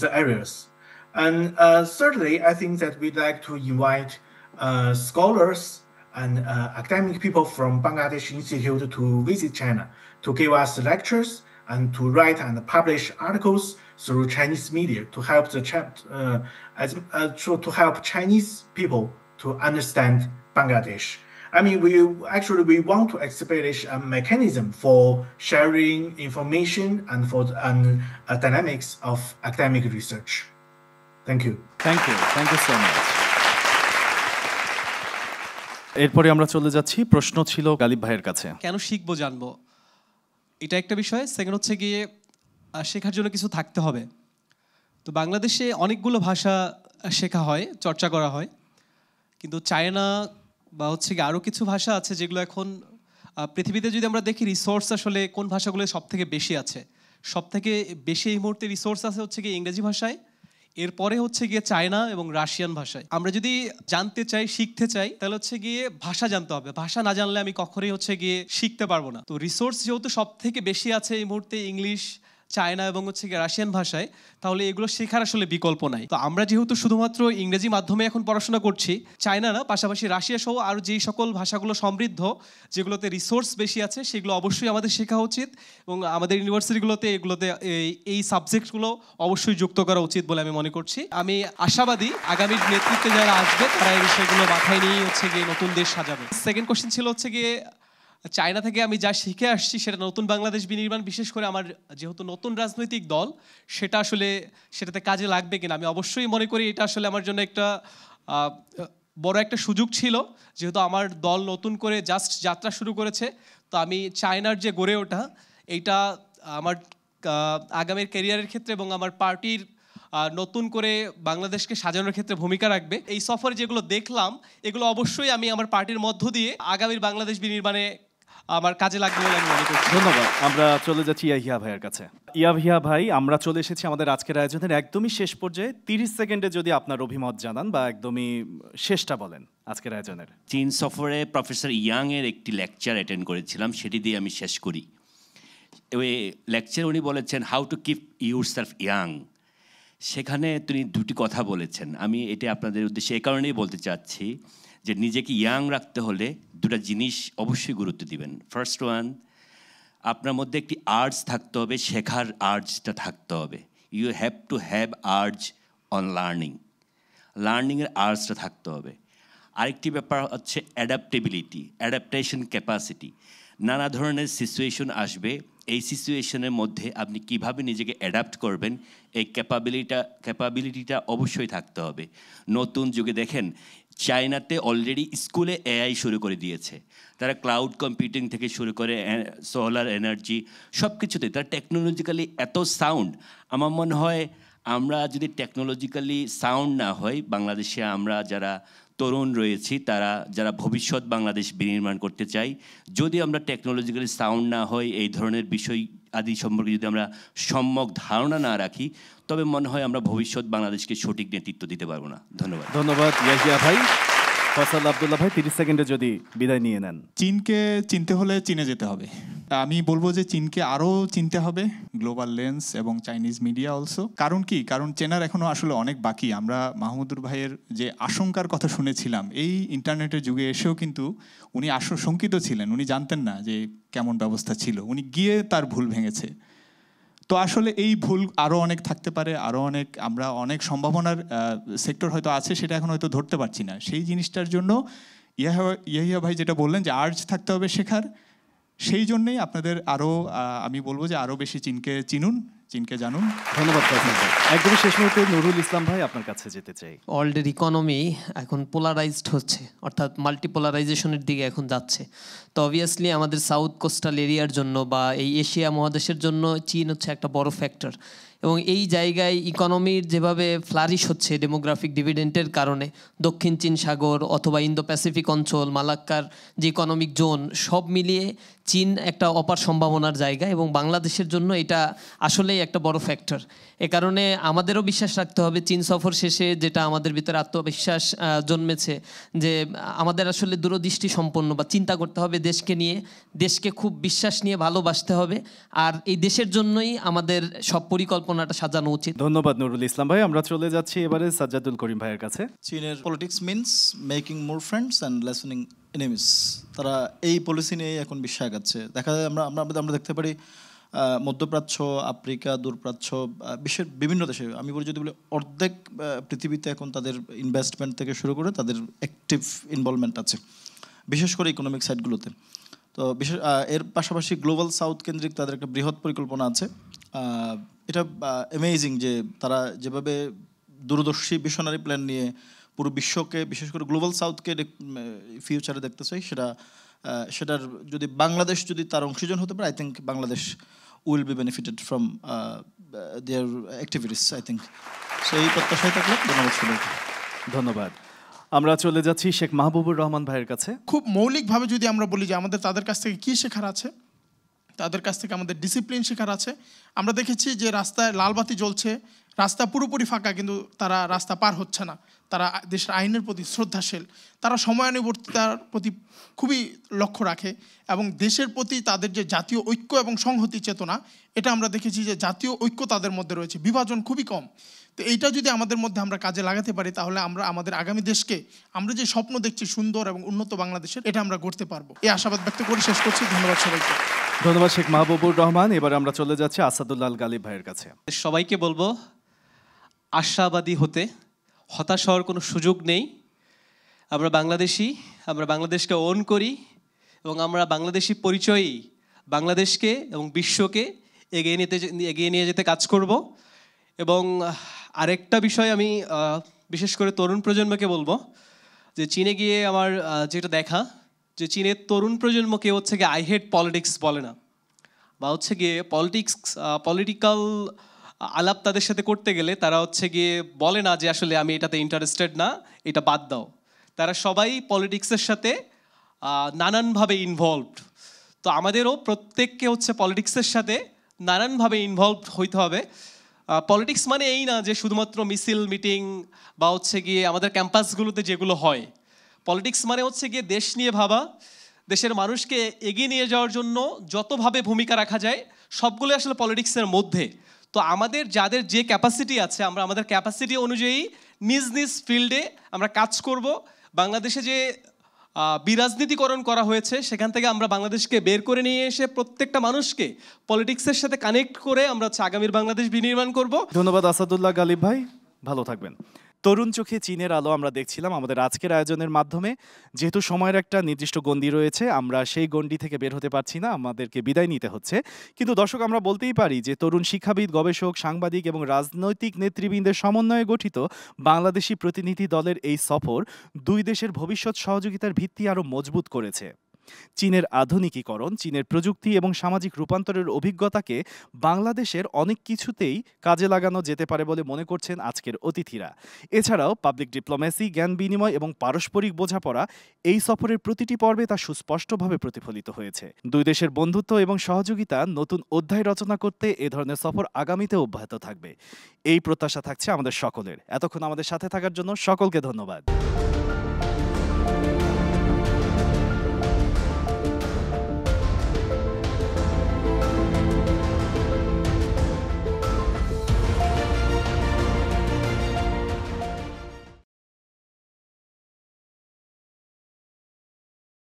the areas. And thirdly, I think that we'd like to invite scholars and academic people from Bangladesh Institute to visit China, to give us lectures and to write and publish articles through Chinese media to help to help Chinese people to understand Bangladesh. I mean, we want to establish a mechanism for sharing information and for dynamics of academic research. Thank you. Thank you so much. এরপরে আমরা চলে যাচ্ছি, প্রশ্ন ছিল গালিব ভাইয়ের কাছে। কেন শিখবো জানবো, এটা একটা বিষয়। সেকেন্ড হচ্ছে গিয়ে শেখার জন্য কিছু থাকতে হবে। তো বাংলাদেশে অনেকগুলো ভাষা শেখা হয়, চর্চা করা হয়, কিন্তু চায়না বা হচ্ছে গিয়ে আরও কিছু ভাষা আছে যেগুলো এখন পৃথিবীতে যদি আমরা দেখি রিসোর্স আসলে কোন ভাষাগুলো সব থেকে বেশি আছে, সব থেকে বেশি এই মুহূর্তে রিসোর্স আছে হচ্ছে গিয়ে ইংরেজি ভাষায়, এরপরে হচ্ছে গিয়ে চায়না এবং রাশিয়ান ভাষায়। আমরা যদি জানতে চাই, শিখতে চাই, তাহলে হচ্ছে গিয়ে ভাষা জানতে হবে। ভাষা না জানলে আমি কখনোই হচ্ছে গিয়ে শিখতে পারবো না। তো রিসোর্স যেহেতু সব থেকে বেশি আছে এই মুহূর্তে ইংলিশ, চায়না এবং হচ্ছে গিয়ে রাশিয়ান ভাষায়, তাহলে এগুলো শেখার আসলে বিকল্প নাই। তো আমরা যেহেতু শুধুমাত্র ইংরেজি মাধ্যমে এখন পড়াশোনা করছি, চায়না না, পাশাপাশি রাশিয়া সহ আরও যেই সকল ভাষাগুলো সমৃদ্ধ, যেগুলোতে রিসোর্স বেশি আছে, সেগুলো অবশ্যই আমাদের শেখা উচিত এবং আমাদের ইউনিভার্সিটিগুলোতে এই সাবজেক্টগুলো অবশ্যই যুক্ত করা উচিত বলে আমি মনে করছি। আমি আশাবাদী আগামী নেতৃত্বে যারা আসবে তারা এই বিষয়গুলো মাথায় নিয়ে হচ্ছে গিয়ে নতুন দেশ সাজাবে। সেকেন্ড কোশ্চেন ছিল হচ্ছে গিয়ে চায়না থেকে আমি যা শিখে আসছি সেটা নতুন বাংলাদেশ বিনির্মাণ, বিশেষ করে আমার যেহেতু নতুন রাজনৈতিক দল, সেটাতে কাজে লাগবে কিনা। আমি অবশ্যই মনে করি এটা আসলে আমার জন্য একটা বড় একটা সুযোগ ছিল, যেহেতু আমার দল নতুন করে জাস্ট যাত্রা শুরু করেছে। তো আমি চায়নার যে গড়ে ওঠা, এইটা আমার আগামীর ক্যারিয়ারের ক্ষেত্রে এবং আমার পার্টির নতুন করে বাংলাদেশকে সাজানোর ক্ষেত্রে ভূমিকা রাখবে। এই সফরে যেগুলো দেখলাম, এগুলো অবশ্যই আমি আমার পার্টির মধ্য দিয়ে আগামীর বাংলাদেশ বিনির্মাণে আমার কাজে লাগবে বলে আমি মনে করছি। ধন্যবাদ। আমরা চলে যাচ্ছি ইয়াহিয়া ভাইয়ের কাছে। ইয়াহিয়া ভাই, আমরা চলে এসেছি আমাদের আজকের আয়োজনের একদমই শেষ পর্যায়ে। 30 সেকেন্ডে যদি আপনার অভিমত জানান বা একদমই শেষটা বলেন আজকের আয়োজনের। চীন সফরে প্রফেসর ইয়াং এর একটি লেকচার অ্যাটেন্ড করেছিলাম, সেটি দিয়ে আমি শেষ করি। ওই লেকচার উনি বলেছেন how to keep yourself young. সেখানে তিনি দুটি কথা বলেছেন, আমি এটা আপনাদের উদ্দেশ্যে এই কারণেই বলতে চাচ্ছি যে নিজেকে ইয়াং রাখতে হলে দুটা জিনিস অবশ্যই গুরুত্ব দিবেন। ফার্স্ট ওয়ান, আপনার মধ্যে একটি আর্জ থাকতে হবে, শেখার আর্জটা থাকতে হবে। You have to have urge on লার্নিংয়ের আর্জটা থাকতে হবে। আরেকটি ব্যাপার হচ্ছে অ্যাডাপ্টেশন ক্যাপাসিটি। নানা ধরনের সিচুয়েশন আসবে, এই সিচুয়েশনের মধ্যে আপনি কিভাবে নিজেকে অ্যাডাপ্ট করবেন, এই ক্যাপাবিলিটিটা অবশ্যই থাকতে হবে। নতুন যুগে দেখেন চায়নাতে অলরেডি স্কুলে এআই শুরু করে দিয়েছে, তারা ক্লাউড কম্পিউটিং থেকে শুরু করে সোলার এনার্জি সব কিছুতে তারা টেকনোলজিক্যালি এত সাউন্ড। আমার মনে হয় আমরা যদি টেকনোলজিক্যালি সাউন্ড না হই, বাংলাদেশে আমরা যারা তরুণ রয়েছি তারা যারা ভবিষ্যৎ বাংলাদেশ বিনির্মাণ করতে চাই, যদি আমরা টেকনোলজিক্যালি সাউন্ড না হই, এই ধরনের বিষয় আদি সম্পর্কে যদি আমরা সম্যক ধারণা না রাখি, তবে মনে হয় আমরা ভবিষ্যৎ বাংলাদেশকে সঠিক নেতৃত্ব দিতে পারবো না। ধন্যবাদ। ধন্যবাদ ইয়াহিয়া ভাই। ফয়সাল আব্দুল্লাহ ভাই 30 সেকেন্ডে যদি বিদায় নিয়ে নেন। চীনকে চিনতে হলে চীনে যেতে হবে। আমি বলবো যে চীনকে আরও চিনতে হবে, গ্লোবাল লেন্স এবং চাইনিজ মিডিয়া অলসো। কারণ কি? কারণ চেনার এখনও আসলে অনেক বাকি। আমরা মাহমুদুর ভাইয়ের যে আশঙ্কার কথা শুনেছিলাম, এই ইন্টারনেটের যুগে এসেও কিন্তু উনি শঙ্কিত ছিলেন, উনি জানতেন না যে কেমন ব্যবস্থা ছিল, উনি গিয়ে তার ভুল ভেঙেছে। তো আসলে এই ভুল আরও অনেক থাকতে পারে, আরও অনেক আমরা অনেক সম্ভাবনার সেক্টর হয়তো আছে, সেটা এখন হয়তো ধরতে পারছি না। সেই জিনিসটার জন্য ইয়াহিয়া ভাই যেটা বললেন যে আর্জ থাকতে হবে শেখার, সেই জন্যেই আপনাদের আরও আমি বলবো যে আরও বেশি চীনকে চিনুন, চীনকে জানুন। ধন্যবাদ ফয়সাল ভাই। একদমই শেষ মুহূর্তে নুরুল ইসলাম ভাই আপনার কাছে যেতে চাই। ওয়ার্ল্ডের ইকোনমি এখন পোলারাইজড হচ্ছে, অর্থাৎ মাল্টিপোলারাইজেশনের দিকে এখন যাচ্ছে। তো অবভিয়াসলি আমাদের সাউথ কোস্টাল এরিয়ার জন্য বা এই এশিয়া মহাদেশের জন্য চীন হচ্ছে একটা বড় ফ্যাক্টর। এবং এই জায়গায় ইকোনমির যেভাবে ফ্লারিশ হচ্ছে ডেমোগ্রাফিক ডিভিডেন্টের কারণে, দক্ষিণ চীন সাগর অথবা ইন্দো প্যাসিফিক অঞ্চল, মালাক্কার যে ইকোনমিক জোন, সব মিলিয়ে চীন একটা অপার সম্ভাবনার জায়গা এবং বাংলাদেশের জন্য এটা আসলেই একটা বড় ফ্যাক্টর। এ কারণে আমাদেরও বিশ্বাস রাখতে হবে চীন সফর শেষে যেটা আমাদের ভিতরে আত্মবিশ্বাস জন্মেছে যে আমাদের আসলে দূরদৃষ্টি সম্পন্ন বা চিন্তা করতে হবে দেশকে নিয়ে, দেশকে খুব বিশ্বাস নিয়ে ভালোবাসতে হবে, আর এই দেশের জন্যই আমাদের সব পরিকল্পনাটা সাজানো উচিত। ধন্যবাদ নুরুল ইসলাম ভাই। আমরা চলে যাচ্ছি এবারে সাজ্জাদুল করিম ভাইয়ের কাছে। চীনের politics means making more friends and lessening enemies. তারা এই পলিসি নিয়ে এখন বিশ্বে আগাচ্ছে। দেখা যায় আমরা দেখতে পারি মধ্যপ্রাচ্য, আফ্রিকা, দূরপ্রাচ্য, বিশ্বের বিভিন্ন দেশে, আমি বলি যদি বলি অর্ধেক পৃথিবীতে এখন তাদের ইনভেস্টমেন্ট থেকে শুরু করে তাদের অ্যাক্টিভ ইনভলভমেন্ট আছে, বিশেষ করে ইকোনমিক সাইডগুলোতে। তো বিশেষ এর পাশাপাশি গ্লোবাল সাউথ কেন্দ্রিক তাদের একটা বৃহৎ পরিকল্পনা আছে। এটা অ্যামেজিং যে তারা যেভাবে দূরদর্শী ভিশনারি প্ল্যান নিয়ে পুরো বিশ্বকে, বিশেষ করে গ্লোবাল সাউথকে ফিউচারে দেখতে চাই, সেটার যদি বাংলাদেশ যদি তার অংশীজন হতে পারে, I think Bangladesh will be benefited from their activities, I think. So এই প্রত্যাশায় থাকলে ধন্যবাদ সবাইকে। ধন্যবাদ। আমরা চলে যাচ্ছি শেখ মাহবুবুর রহমান ভাইয়ের কাছে। খুব মৌলিকভাবে যদি আমরা বলি যে আমাদের তাদের কাছ থেকে কী শেখার আছে, তাদের কাছ থেকে আমাদের ডিসিপ্লিন শেখার আছে। আমরা দেখেছি যে রাস্তায় লালবাতি জ্বলছে, রাস্তা পুরোপুরি ফাঁকা, কিন্তু তারা রাস্তা পার হচ্ছে না। তারা দেশের আইনের প্রতি শ্রদ্ধাশীল, তারা সময়ানুবর্তিতার প্রতি খুবই লক্ষ্য রাখে এবং দেশের প্রতি তাদের যে জাতীয় ঐক্য এবং সংহতি চেতনা, এটা আমরা দেখেছি যে জাতীয় ঐক্য তাদের মধ্যে রয়েছে, বিভাজন খুবই কম। তো এইটা যদি আমাদের মধ্যে আমরা কাজে লাগাতে পারি, তাহলে আমরা আমাদের আগামী দেশকে, আমরা যে স্বপ্ন দেখছি সুন্দর এবং উন্নত বাংলাদেশের, এটা আমরা গড়তে পারবো। এই আশাবাদ ব্যক্ত করে শেষ করছি। ধন্যবাদ সবাইকে। ধন্যবাদ শেখ মাহবুবুর রহমান। এবার আমরা চলে যাচ্ছি আসাদুল্লাহ গালিব ভাইয়ের কাছে। সবাইকে বলবো আশাবাদী হতে, হতাশ হওয়ার কোনো সুযোগ নেই। আমরা বাংলাদেশি, আমরা বাংলাদেশকে ওন করি এবং আমরা বাংলাদেশি পরিচয়ই বাংলাদেশকে এবং বিশ্বকে এগিয়ে নিয়ে যেতে কাজ করব। এবং আরেকটা বিষয় আমি বিশেষ করে তরুণ প্রজন্মকে বলবো যে চীনে গিয়ে আমার যেটা দেখা, যে চীনের তরুণ প্রজন্মকে হচ্ছে গিয়ে আই হেট পলিটিক্স বলে না, বা হচ্ছে গিয়ে পলিটিক্যাল আলাপ তাদের সাথে করতে গেলে তারা হচ্ছে গিয়ে বলে না যে আসলে আমি এটাতে ইন্টারেস্টেড না, এটা বাদ দাও। তারা সবাই পলিটিক্সের সাথে নানানভাবে ইনভলভড। তো আমাদেরও প্রত্যেককে হচ্ছে পলিটিক্সের সাথে নানানভাবে ইনভলভড হইতে হবে। পলিটিক্স মানে এই না যে শুধুমাত্র মিছিল মিটিং বা হচ্ছে গিয়ে আমাদের ক্যাম্পাসগুলোতে যেগুলো হয়। পলিটিক্স মানে হচ্ছে গিয়ে দেশ নিয়ে ভাবা, দেশের মানুষকে এগিয়ে নিয়ে যাওয়ার জন্য যতভাবে ভূমিকা রাখা যায় সবগুলো আসলে পলিটিক্সের মধ্যে। তো আমাদের যাদের যে ক্যাপাসিটি আছে, আমরা আমাদের ক্যাপাসিটি অনুযায়ী নিজ নিজ ফিল্ডে আমরা কাজ করব। বাংলাদেশে যে বিরাজনীতিকরণ করা হয়েছে সেখান থেকে আমরা বাংলাদেশকে বের করে নিয়ে এসে প্রত্যেকটা মানুষকে পলিটিক্সের সাথে কানেক্ট করে আমরা আগামীর বাংলাদেশ বিনির্মাণ করব। ধন্যবাদ আসাদুল্লাহ গালিব ভাই, ভালো থাকবেন। তরুণ চোখে চীনের আলো আমরা দেখছিলাম আমাদের আজকের আয়োজনের মাধ্যমে। যেহেতু সময়ের একটা নির্দিষ্ট গণ্ডি রয়েছে, আমরা সেই গণ্ডি থেকে বের হতে পারছি না, আমাদেরকে বিদায় নিতে হচ্ছে। কিন্তু দর্শক, আমরা বলতেই পারি যে তরুণ শিক্ষাবিদ, গবেষক, সাংবাদিক এবং রাজনৈতিক নেতৃবৃন্দের সমন্বয়ে গঠিত বাংলাদেশি প্রতিনিধি দলের এই সফর দুই দেশের ভবিষ্যৎ সহযোগিতার ভিত্তি আরও মজবুত করেছে। চীনের আধুনিকীকরণ, চীনের প্রযুক্তি এবং সামাজিক রূপান্তরের অভিজ্ঞতাকে বাংলাদেশের অনেক কিছুতেই কাজে লাগানো যেতে পারে বলে মনে করছেন আজকের অতিথিরা। এছাড়াও পাবলিক ডিপ্লোমেসি, জ্ঞান বিনিময় এবং পারস্পরিক বোঝাপড়া এই সফরের প্রতিটি পর্বে তা সুস্পষ্টভাবে প্রতিফলিত হয়েছে। দুই দেশের বন্ধুত্ব এবং সহযোগিতা নতুন অধ্যায় রচনা করতে এ ধরনের সফর আগামীতে অব্যাহত থাকবে, এই প্রত্যাশা থাকছে আমাদের সকলের। এতক্ষণ আমাদের সাথে থাকার জন্য সকলকে ধন্যবাদ।